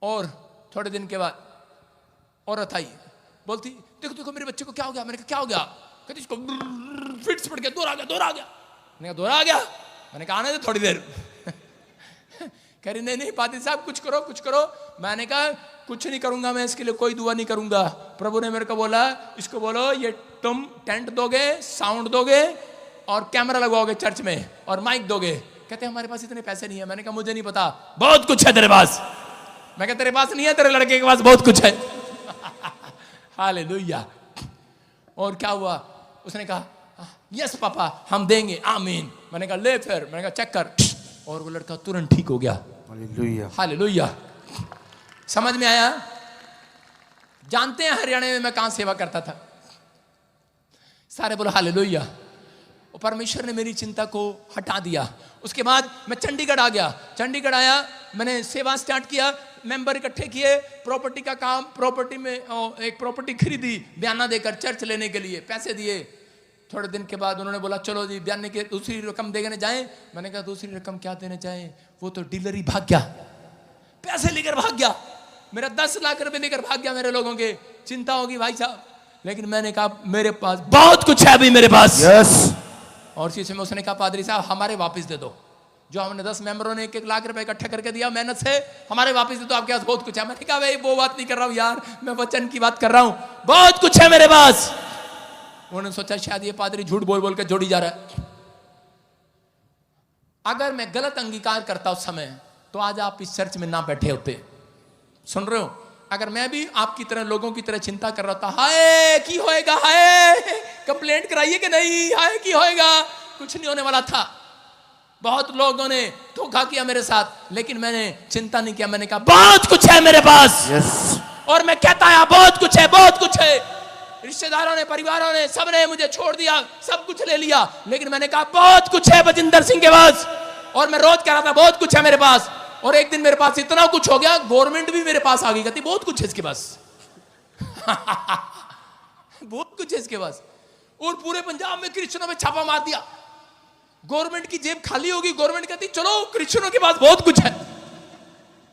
और थोड़े दिन के बाद औरत आई, बोलती देखो देखो मेरे बच्चे को क्या हो गया। मैंने कहा क्या हो गया। कहती इसको फिट्स पड़ गया, दौड़ आ गया। मैंने कहा दौड़ आ गया। मैंने कहा आने दे थोड़ी देर। कह रही नहीं पादी साहब कुछ करो। मैंने कहा कुछ नहीं करूंगा मैं, इसके लिए कोई दुआ नहीं करूंगा। प्रभु ने मेरे को बोला इसको बोलो ये तुम टेंट दोगे, साउंड दोगे और कैमरा लगवाओगे चर्च में और माइक दोगे। कहते हमारे पास इतने पैसे नहीं है। मैंने कहा मुझे नहीं पता, बहुत कुछ है तेरे पास। मैं कहा तेरे पास नहीं है, तेरे लड़के के पास बहुत कुछ है। हालेलुया। और क्या हुआ, उसने कहा यस पापा हम देंगे, आमीन। मैंने कहा ले फिर, मैंने कहा चेक कर। और वो लड़का तुरंत ठीक हो गया। हालेलुया। हालेलुया। समझ में आया? जानते हैं हरियाणा में मैं कहां सेवा करता था? सारे बोलो हालेलुया। और परमेश्वर ने मेरी चिंता को हटा दिया। उसके बाद मैं चंडीगढ़ आ गया। चंडीगढ़ आया, मैंने सेवा स्टार्ट किया, मेंबर इकट्ठे किए, प्रॉपर्टी का काम, प्रॉपर्टी में एक प्रॉपर्टी खरीदी बयाना देकर, चर्च लेने के लिए पैसे दिए। थोड़े दिन के बाद उन्होंने बोला चलो जी बयाने की दूसरी रकम देने जाएं। मैंने कहा दूसरी रकम क्या देने जाएं, वो तो डीलर ही भाग गया, पैसे लेकर भाग गया, मेरा 10 लाख रुपए लेकर भाग गया मेरे लोगों के। चिंता होगी भाई साहब, लेकिन मैंने कहा मेरे पास बहुत कुछ है अभी मेरे पास। यस। और शीशे में उसने कहा पादरी साहब हमारे वापस दे दो, जो हमने 10 मेंबरों ने 1-1 लाख रुपए इकट्ठा करके दिया मेहनत से, हमारे वापस दे दो, आपके पास बहुत कुछ है। मैंने कहा भाई वो बात नहीं कर रहा हूं यार, मैं वचन की बात कर रहा हूं, बहुत कुछ है मेरे पास। उन्होंने सोचा शायद ये पादरी झूठ बोल बोल के जोड़ी जा रहा है। अगर मैं गलत अंगीकार करता उस समय तो आज आप इस चर्च में ना बैठे होते। सुन रहे हो? अगर मैं भी आपकी तरह लोगों की तरह चिंता कर रहा था, हाय की होएगा, हाय कंप्लेंट कराइए कि नहीं, हाय की होएगा, कुछ नहीं होने वाला था। बहुत लोगों ने धोखा किया मेरे साथ, लेकिन मैंने चिंता नहीं किया। मैंने कहा बहुत कुछ है मेरे पास। यस। और मैं कहता है बहुत कुछ है, बहुत कुछ है। रिश्तेदारों ने, परिवारों ने, सबने मुझे छोड़ दिया, सब कुछ ले लिया, लेकिन मैंने कहा बहुत कुछ है बजिंदर सिंह के पास। और मैं रोज कह रहा था बहुत कुछ है मेरे पास। और एक दिन मेरे पास इतना कुछ हो गया, गवर्नमेंट भी मेरे पास आ गई, कहती बहुत कुछ है इसके पास। बहुत कुछ है इसके पास। और पूरे पंजाब में क्रिश्चियनों में छापा मार दिया। गवर्नमेंट की जेब खाली होगी, गवर्नमेंट कहती चलो क्रिश्चियनों के पास बहुत कुछ है।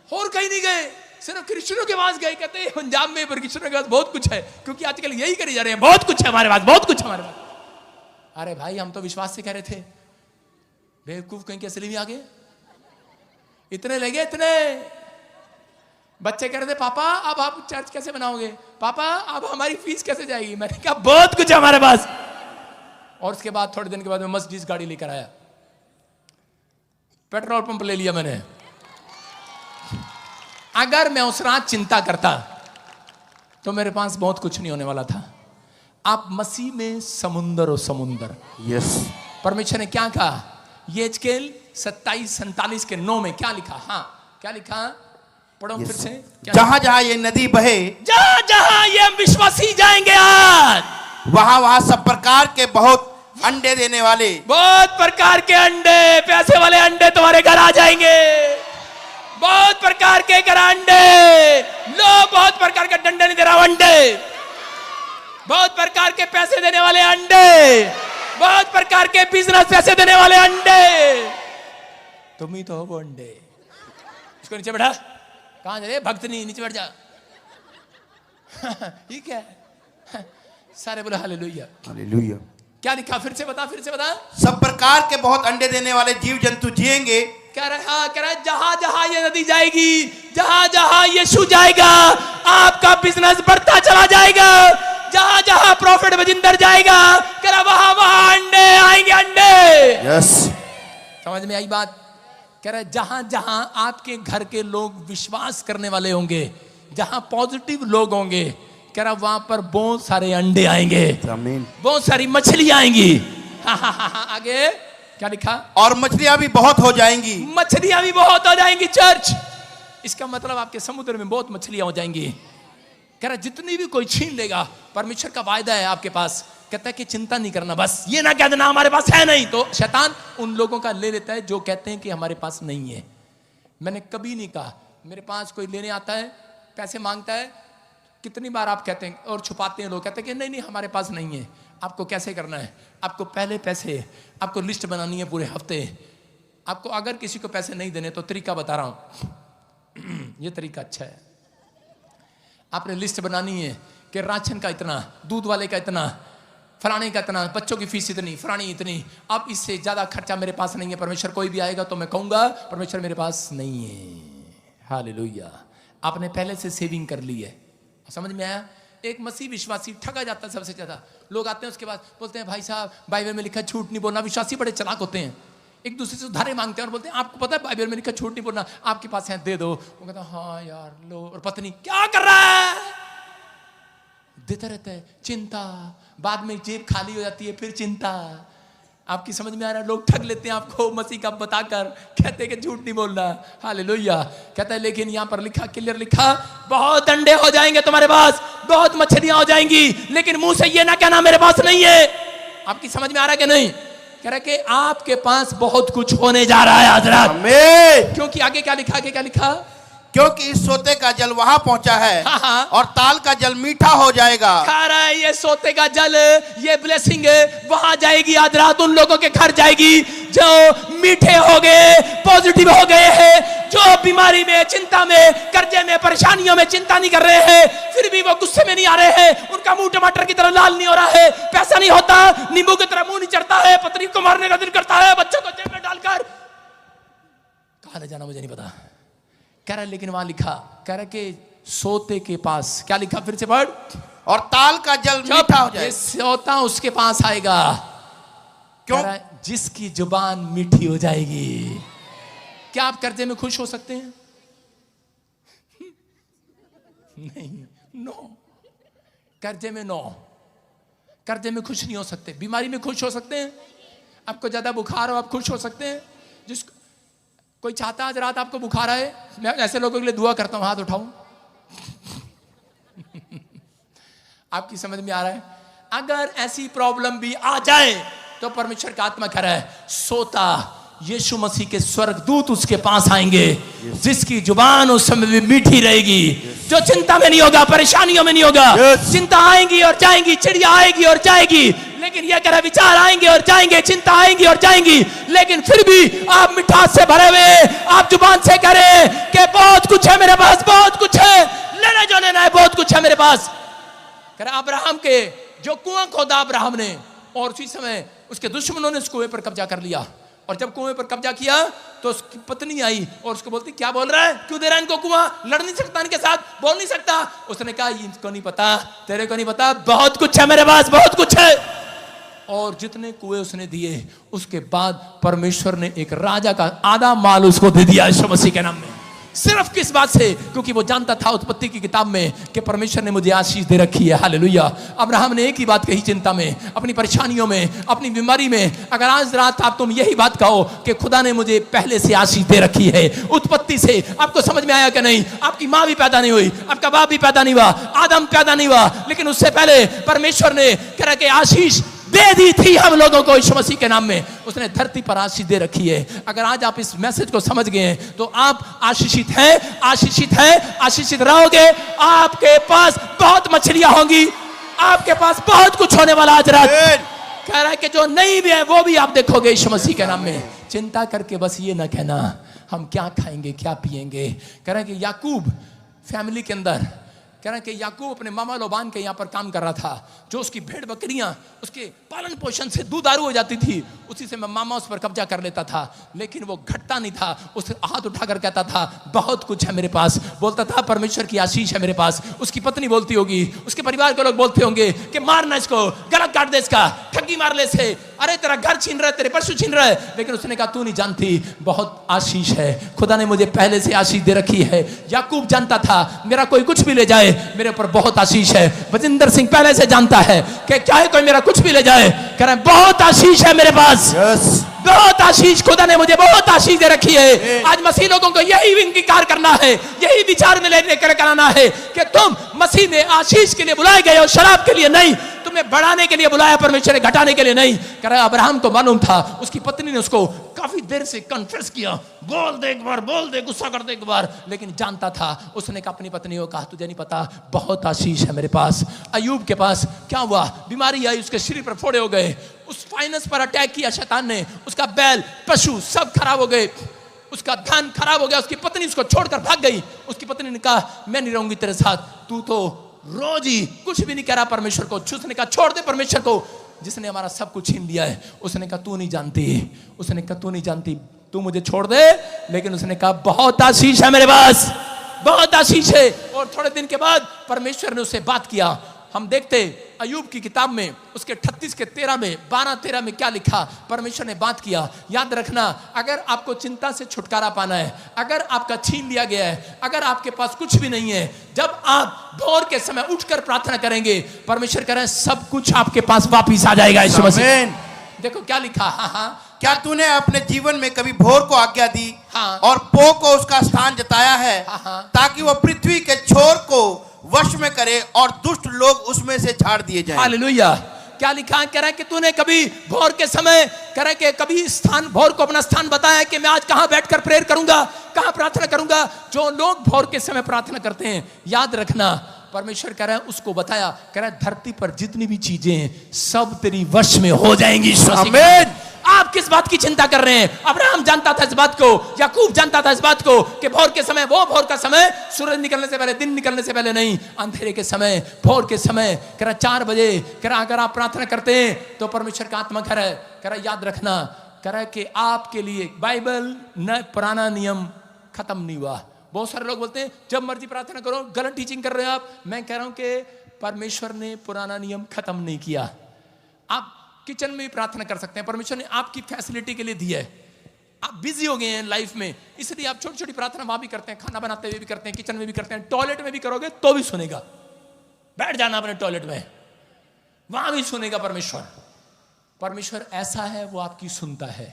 और कहीं नहीं गए, सिर्फ क्रिश्चियनों के पास गए, कहते पंजाब में पर क्रिश्चियनों के पास बहुत कुछ है, क्योंकि आजकल यही करे जा रहे हैं, बहुत कुछ है हमारे पास, बहुत कुछ है हमारे पास। अरे भाई हम तो विश्वास से कह रहे थे, बेवकूफ कहीं के असली में आ गए। इतने लगे, इतने बच्चे कह रहे थे पापा अब आप चर्च कैसे बनाओगे, पापा अब हमारी फीस कैसे जाएगी। मैंने कहा बहुत कुछ है हमारे पास। और उसके बाद थोड़े दिन के बाद मैं मर्सिडीज गाड़ी लेकर आया, पेट्रोल पंप ले लिया मैंने। अगर मैं उस रात चिंता करता तो मेरे पास बहुत कुछ नहीं होने वाला था। आप मसीह में समुंदर हो, समुंदर। यस। परमेश्वर ने क्या कहा? यहेजकेल 27:47 के 9 में क्या लिखा? हाँ क्या लिखा? पढ़ो फिर से। जहां जहां ये नदी बहे, जहां जहां ये विश्वासी जाएंगे आज, वहां वहां सब प्रकार के बहुत अंडे देने वाले, बहुत प्रकार के अंडे, पैसे वाले अंडे तुम्हारे घर आ जाएंगे। बहुत प्रकार के घर अंडे, लो बहुत प्रकार के डंडे नहीं दे रहा, अंडे। बहुत प्रकार के पैसे देने वाले अंडे, बहुत प्रकार के बिजनेस पैसे देने वाले अंडे। तुम ही तो हो वो अंडे। इसको नीचे बैठा, कहां जा रहे भक्त? नहीं, नीचे बैठ जा। ठीक है, सारे बोले हालेलुया। हालेलुया। क्या लिखा? फिर से बता, फिर से बता। सब प्रकार के बहुत अंडे देने वाले जीव जंतु जिएंगे। कह रहा है जहां जहां ये नदी जाएगी, जहां जहां यीशु जाएगा, आपका बिजनेस बढ़ता चला जाएगा। जहां जहां प्रॉफिट बजिंदर जाएगा, कह रहा वहां वहां अंडे आएंगे, अंडे। यस। समझ में आई बात? कह रहा है जहां जहां आपके घर के लोग विश्वास करने वाले होंगे, जहां पॉजिटिव लोग होंगे, कह रहा वहां पर बहुत सारे अंडे आएंगे, आमीन। बहुत सारी मछली आएंगी। आगे क्या लिखा? और मछलियां भी बहुत हो जाएंगी। मछलियां भी बहुत हो जाएंगी चर्च। इसका मतलब आपके समुद्र में बहुत मछलियां हो जाएंगी। कह रहा जितनी भी कोई छीन लेगा, परमेश्वर का वायदा है आपके पास, कहता है कि चिंता नहीं करना, बस ये ना कह देना हमारे पास है नहीं। तो शैतान उन लोगों का ले लेता है जो कहते हैं कि हमारे पास नहीं है। मैंने कभी नहीं कहा मेरे पास कोई लेने आता है, पैसे मांगता है, कितनी बार आप कहते हैं और छुपाते हैं लोग, कहते हैं कि नहीं नहीं हमारे पास नहीं है। आपको कैसे करना है? आपको पहले पैसे, आपको लिस्ट बनानी है पूरे हफ्ते। आपको अगर किसी को पैसे नहीं देने तो तरीका बता रहा हूं, ये तरीका अच्छा है। आपने लिस्ट बनानी है कि राशन का इतना, दूध वाले का इतना, फलाने का इतना, बच्चों की फीस इतनी, फलानी इतनी। अब इससे ज्यादा खर्चा मेरे पास नहीं है। परमेश्वर कोई भी आएगा तो मैं कहूंगा परमेश्वर मेरे पास नहीं है। हालेलुया। आपने पहले से सेविंग कर ली है। समझ में आया? एक मसीह विश्वासी ठगा जाता है सबसे ज्यादा। लोग आते हैं उसके बाद बोलते हैं भाई साहब बाइबल में लिखा झूठ नहीं बोलना। विश्वासी बड़े चालाक होते हैं, एक दूसरे से उधारे मांगते हैं और बोलते हैं आपको पता है बाइबल में लिखा झूठ नहीं बोलना, आपके पास है दे दो। वो कहता है हाँ यार लो। और पत्नी क्या कर रहा है? देता रहता है। चिंता, बाद में जेब खाली हो जाती है, फिर चिंता। आपकी समझ में आ रहा है? लोग ठग लेते हैं आपको मसीह का बताकर, कहते हैं कि झूठ नहीं बोलना। हालेलुया। कहता है लेकिन यहां पर लिखा, क्लियर लिखा, बहुत अंडे हो जाएंगे तुम्हारे पास, बहुत मछलियां हो जाएंगी, लेकिन मुंह से ये ना कहना मेरे पास नहीं है। आपकी समझ में आ रहा है कि नहीं? कह रहा कि आपके पास बहुत कुछ होने जा रहा है हजरत। आमीन। क्योंकि आगे क्या लिखा, आगे क्या लिखा? क्योंकि इस सोते का जल वहां पहुंचा है हाँ। और ताल का जल मीठा हो जाएगा। खा रहा है ये सोते का जल, ये ब्लेसिंग वहां जाएगी, आज रात उन लोगों के घर जाएगी जो मीठे हो गए, पॉजिटिव हो गए हैं, जो बीमारी में, चिंता में, कर्जे में, परेशानियों में चिंता नहीं कर रहे हैं, फिर भी वो गुस्से में नहीं आ रहे हैं, उनका मुंह टमाटर की तरह लाल नहीं हो रहा है, पैसा नहीं होता, नींबू की तरह मुंह नहीं चढ़ता है, पत्नी को मारने का दिल करता है, बच्चों को जेब में डालकर। कहां ले जाना मुझे नहीं पता। कह रहा है लेकिन वहां लिखा, कह रहा है कि सोते के पास, क्या लिखा फिर से पढ़, और ताल का जल मीठा हो जाएगा। सोता उसके पास आएगा। क्यों? कह रहा है, जिसकी जुबान मीठी हो जाएगी। क्या आप कर्जे में खुश हो सकते हैं? नहीं, नो। कर्जे में नो, कर्जे में खुश नहीं हो सकते। बीमारी में खुश हो सकते हैं? आपको ज्यादा बुखार हो आप खुश हो सकते हैं? जिसको कोई चाहता है आज रात आपको बुखार आए, मैं ऐसे लोगों के लिए दुआ करता हूं, हाथ उठाऊं। आपकी समझ में आ रहा है? अगर ऐसी प्रॉब्लम भी आ जाए तो परमेश्वर का आत्मा कह रहा है, सोता यीशु मसीह के स्वर्गदूत उसके पास आएंगे, जिसकी जुबान उस समय भी मीठी रहेगी, जो चिंता में नहीं होगा, परेशानियों में नहीं होगा। चिंता आएंगी और जाएंगी, चिड़िया आएगी और जाएगी, लेकिन यह कह रहा विचार आएंगे और जाएंगे, चिंता आएंगी और जाएंगी, लेकिन फिर भी आप मिठास से भरे हुए, आप जुबान से कह रहे कि बहुत कुछ है मेरे पास, बहुत कुछ है, लेना जो लेना है, बहुत कुछ है मेरे पास। कह रहा अब्राहम के जो कुआं खोदा अब्राहम ने, और उसी समय उसके दुश्मनों ने उस कुएं पर कब्जा कर लिया, और जब कुएं पर कब्जा किया तो उसकी पत्नी आई और उसको बोलती, क्या बोल रहा है, क्यों दे रहा है इनको कुआं, लड़ नहीं सकता इनके साथ, बोल नहीं सकता। उसने कहा इनको नहीं पता, तेरे को नहीं पता, बहुत कुछ है मेरे पास, बहुत कुछ है। और जितने कुएं उसने दिए, उसके बाद परमेश्वर ने एक राजा का आधा माल उसको दे दिया यीशु मसीह के नाम में। सिर्फ किस बात से? क्योंकि वो जानता था उत्पत्ति की किताब में कि परमेश्वर ने मुझे आशीष दे रखी है। हालेलुया। अब्राहम ने एक ही बात कही, चिंता में, अपनी परेशानियों में, अपनी बीमारी में, अगर आज रात आप तुम यही बात कहो कि खुदा ने मुझे पहले से आशीष दे रखी है उत्पत्ति से। आपको समझ में आया कि नहीं? आपकी माँ भी पैदा नहीं हुई, आपका बाप भी पैदा नहीं हुआ, आदम पैदा नहीं हुआ, लेकिन उससे पहले परमेश्वर ने कह रहा कि आशीष दे दी थी हम लोगों को यीशु मसीह के नाम में। उसने धरती पर आशीष दे रखी है। अगर आज आप इस मैसेज को समझ गए हैं तो आप आशीषित हैं, आशीषित हैं, आशीषित रहोगे। आपके पास बहुत मछलियां होंगी, आपके पास बहुत कुछ होने वाला आज रात। कह रहा है कि जो नहीं भी है वो भी आप देखोगे यीशु मसीह के नाम में। चिंता करके बस ये ना कहना हम क्या खाएंगे, क्या पिएंगे। कह रहा है कि याकूब फैमिली के अंदर, कह रहा है कि याकूब अपने मामा लोबान के यहाँ पर काम कर रहा था, जो उसकी भेड़ बकरियां उसके पालन पोषण से दूधारू हो जाती थी, उसी से मामा उस पर कब्जा कर लेता था, लेकिन वो घटता नहीं था। उस हाथ उठाकर कहता था बहुत कुछ है मेरे पास, बोलता था परमेश्वर की आशीष है मेरे पास। उसकी पत्नी बोलती होगी, उसके परिवार के लोग बोलते होंगे कि मारना इसको, गला काट दे इसका, ठगी मार ले से, अरे तेरा घर छीन रहा है, तेरे पशु छीन रहा है। लेकिन उसने कहा तू नहीं जानती, बहुत आशीष है, खुदा ने मुझे पहले से आशीष दे रखी है। याकूब जानता था मेरा कोई कुछ भी ले जाए मेरे ऊपर बहुत आशीष है। वजिंदर सिंह पहले से जानता है कि चाहे कोई मेरा कुछ भी ले जाए, कह रहा है बहुत आशीष है मेरे पास, बहुत आशीष, खुदा ने मुझे बहुत आशीष दे रखी है। आज मसीह लोगों को यही अंगीकार करना है, यही विचार में लेकर कराना है कि तुम मसीह में आशीष के लिए बुलाए गए हो, शराब के लिए नहीं। तुम्हें बढ़ाने के लिए बुलाया परमेश्वर ने, घटाने के लिए नहीं। कह रहा अब्राहम को मालूम था, उसकी पत्नी ने उसको काफी देर से कन्फेस किया, बोल दे एक बार, बोल दे, गुस्सा कर दे एक बार, लेकिन जानता था। उसने कहा अपनी पत्नी को कहा तुझे नहीं पता बहुत आशीष है मेरे पास। अय्यूब के पास क्या हुआ, बीमारी आई, उसके शरीर पर फोड़े हो गए, उस फाइनेंस पर अटैक किया शैतान ने, उसका बैल पशु सब खराब हो गए, उसका धन खराब हो गया, उसकी पत्नी उसको छोड़कर भाग गई। उसकी पत्नी ने कहा मैं नहीं रहूंगी तेरे साथ, तू तो रोज ही कुछ भी नहीं कह रहा परमेश्वर को। उसने कहा छोड़ दे परमेश्वर को जिसने हमारा सब कुछ छीन लिया है। उसने कहा तू नहीं जानती, उसने कहा तू नहीं जानती, तू मुझे छोड़ दे। लेकिन उसने कहा बहुत आशीष है मेरे पास, बहुत आशीष है। और थोड़े दिन के बाद परमेश्वर ने उससे बात किया। हम देखते अय्यूब की किताब में उसके 38 के 13 में 12-13 में क्या लिखा, परमेश्वर ने बात किया। याद रखना, अगर आपको चिंता से छुटकारा पाना है, अगर आपका छीन लिया गया है, अगर आपके पास कुछ भी नहीं है, जब आप भोर के समय उठकर प्रार्थना करेंगे, परमेश्वर कह रहे हैं सब कुछ आपके पास वापिस आ जाएगा यीशु मसीह। देखो क्या लिखा, हाँ हाँ, क्या तूने अपने जीवन में कभी भोर को आज्ञा दी हाँ। और पो को उसका स्थान जताया है, हाँ, हाँ। ताकि वह पृथ्वी के छोर को वश में करे और दुष्ट लोग उसमें से झाड़ दिए जाएं। हालेलुया। क्या लिखा है? कह रहा है कि तूने कभी भोर के समय, कह रहा है कि कभी स्थान, भोर को अपना स्थान बताया कि मैं आज कहां बैठकर प्रेयर करूंगा, कहां प्रार्थना करूंगा। जो लोग भोर के समय प्रार्थना करते हैं, याद रखना परमेश्वर कह रहा है उसको बताया, कह रहा है धरती पर जितनी भी चीजें हैं सब तेरी वश में हो जाएंगी। आमीन। आप किस बात की चिंता कर रहे हैं? अब्राहम जानता था इस बात को, याकूब जानता था इस बात को कि भोर के समय, वो भोर का समय सूरज निकलने से पहले, दिन निकलने से पहले नहीं, अंधेरे के समय, भोर के समय, कह रहा 4 बजे, कह रहा अगर आप प्रार्थना करते हैं तो परमेश्वर का आत्मा कह रहा है याद रखना, कह रहा है कि आपके लिए बाइबल न पुराना नियम खत्म नहीं हुआ। बहुत सारे लोग बोलते हैं जब मर्जी प्रार्थना करो, गलत टीचिंग कर रहे हो आप। मैं कह रहा हूं कि परमेश्वर ने पुराना नियम खत्म नहीं किया। आप किचन में भी प्रार्थना कर सकते हैं, परमेश्वर ने आपकी फैसिलिटी के लिए दिया है। आप बिजी हो गए हैं लाइफ में, इसलिए आप छोटी छोटी प्रार्थना वहां भी करते हैं, खाना बनाते हुए भी करते हैं, किचन में भी करते हैं, टॉयलेट में भी करोगे तो भी सुनेगा। बैठ जाना अपने टॉयलेट में, वहां भी सुनेगा परमेश्वर। परमेश्वर ऐसा है, वो आपकी सुनता है।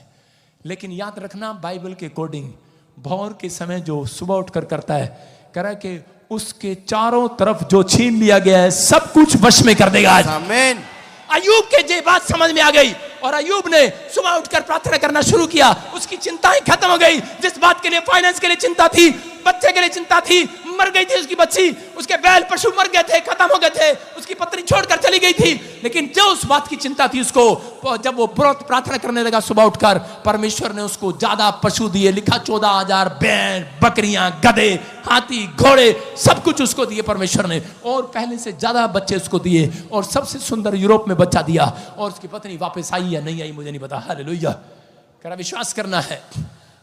लेकिन याद रखना बाइबल के अकॉर्डिंग भोर के समय जो सुबह उठकर करता है, कह रहा है कि उसके चारों तरफ जो छीन लिया गया है सब कुछ वश में कर देगा आज। आमीन। अयूब के ये बात समझ में आ गई और अयूब ने सुबह उठकर प्रार्थना करना शुरू किया। उसकी चिंताएं खत्म हो गई। जिस बात के लिए, फाइनेंस के लिए चिंता थी, बच्चे के लिए चिंता थी, मर गई थी उसकी बच्ची, उसके बैल पशु मर गए थे, खत्म हो गए थे, उसकी पत्नी छोड़कर चली गई थी, लेकिन जो उस बात की चिंता थी उसको, जब वो प्रार्थना करने लगा सुबह उठकर, परमेश्वर ने उसको ज्यादा पशु दिए। लिखा 14,000 बैल, बकरियां, गधे, हाथी, घोड़े, सब कुछ उसको दिए परमेश्वर ने, और पहले से ज्यादा बच्चे उसको दिए, और सबसे सुंदर यूरोप में बच्चा दिया। और उसकी पत्नी वापस आई या नहीं आई मुझे नहीं पता। हालेलुया। कह रहा विश्वास करना है,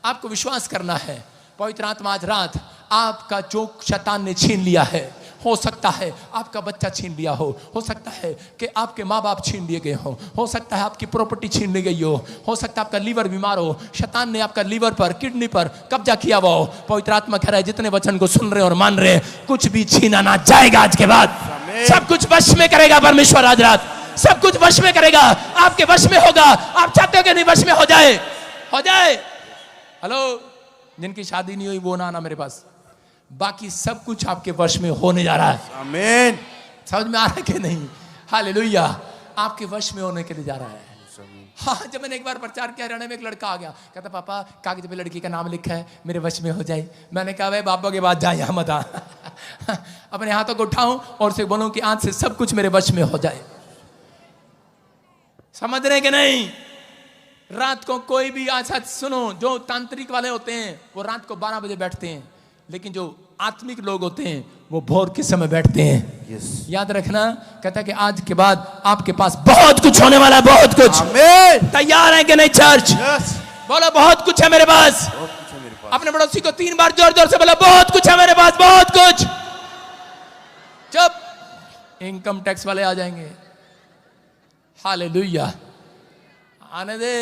आपको विश्वास करना है। पवित्र आत्मा आज रात आपका जो शैतान ने छीन लिया है, हो सकता है आपका बच्चा छीन लिया हो सकता है कि आपके माँ बाप छीन लिए गए हो सकता है आपकी प्रॉपर्टी छीन ली गई हो सकता है आपका लीवर बीमार हो, शैतान ने आपका लीवर पर, किडनी पर कब्जा किया हुआ हो। पवित्र आत्मा कह रहा है जितने वचन को सुन रहे और मान रहे हैं, कुछ भी छीना ना जाएगा आज के बाद। सब कुछ वश में करेगा परमेश्वर आज रात, सब कुछ वश में करेगा, आपके वश में होगा। आप चाहते हो कि नहीं वश में हो जाए? हो जाए। हेलो, जिनकी शादी नहीं हुई वो ना आना मेरे पास, बाकी सब कुछ आपके वश में होने जा रहा है। आमीन। समझ में आ रहा है कि नहीं? हालेलुया। आपके वश में होने के लिए जा रहा है। हाँ, जब मैंने एक बार प्रचार किया हरियाणा में, एक लड़का आ गया, कहता पापा कागज पे लड़की का नाम लिखा है, मेरे वश में हो जाए। मैंने कहा भाई बाबा के बाद जा, यहाँ मत आ। अपने हाथों को उठाऊं और से बोलूं कि आज से सब कुछ मेरे वश में हो जाए। समझ रहे कि नहीं? रात को कोई भी, अच्छा सुनो, जो तांत्रिक वाले होते हैं वो रात को 12 बजे बैठते हैं, लेकिन जो आत्मिक लोग होते हैं वो भोर के समय बैठते हैं। याद रखना, कहता है कि आज के बाद आपके पास बहुत कुछ होने वाला है, बहुत कुछ। आमीन। तैयार है कि नहीं चर्च? बोलो बहुत कुछ है मेरे पास। बहुत कुछ है मेरे पास। अपने पड़ोसी को 3 बार जोर जोर से बोला बहुत कुछ है मेरे पास, बहुत कुछ। जब इनकम टैक्स वाले आ जाएंगे, हालेलुया, आने दे,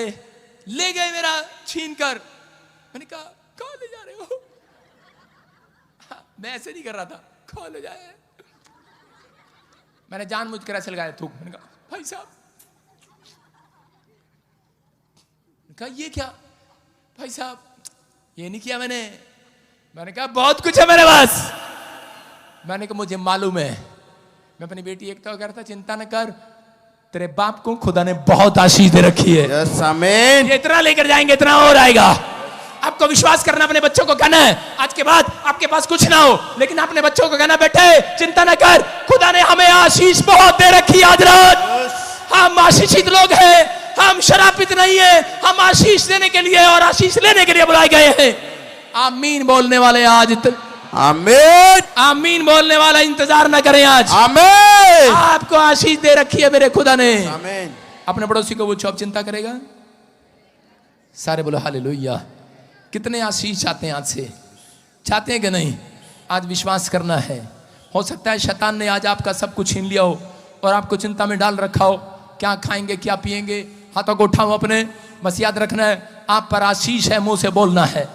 ले गए मेरा छीन कर। मैंने कहा कहाँ ले जा रहे हो? मैं ऐसे नहीं कर रहा था, कहाँ ले जाए? मैंने जानबूझ कर ऐसे लगाया थूक। मैंने कहा भाई साहब, कहा ये क्या भाई साहब, ये नहीं किया मैंने। मैंने कहा बहुत कुछ है मेरे पास। मैंने कहा मुझे मालूम है। मैं अपनी बेटी एक तो कह रहा था चिंता न कर, तेरे बाप को खुदा ने बहुत आशीष दे रखी है। यस, आमीन। इतना लेकर जाएंगे इतना और आएगा। आपको विश्वास करना, अपने बच्चों को कहना है आज के बाद आपके पास कुछ ना हो, लेकिन अपने बच्चों को कहना बेटे चिंता न कर, खुदा ने हमें आशीष बहुत दे रखी आज रात। हम आशीषित लोग हैं, हम शरापित नहीं है, हम आशीष देने के लिए और आशीष लेने के लिए बुलाए गए हैं। आमीन बोलने वाले आज, आमीन। आमीन बोलने वाला इंतजार न करें आज। आमीन। आपको आशीष दे रखी है मेरे खुदा ने। आमीन। अपने पड़ोसी को पूछो अब चिंता करेगा? सारे बोलो हालेलुया। कितने आशीष चाहते हैं आज से? चाहते हैं कि नहीं? आज विश्वास करना है। हो सकता है शैतान ने आज आपका सब कुछ छीन लिया हो और आपको चिंता में डाल रखा हो, क्या खाएंगे क्या पिएंगे। हाथों को उठाओ अपने, बस याद रखना है आप पर आशीष है, मुंह से बोलना है।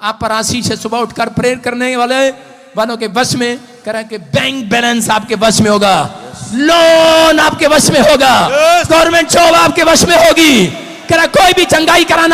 आप पर आशीष है। सुबह उठकर प्रेयर करने वाले वालों के वश में कह रहा है कि बैंक बैलेंस आपके वश में होगा, लोन आपके वश में होगा, गवर्नमेंट जॉब आपके वश में होगी। कह रहा कोई भी चंगाई कराना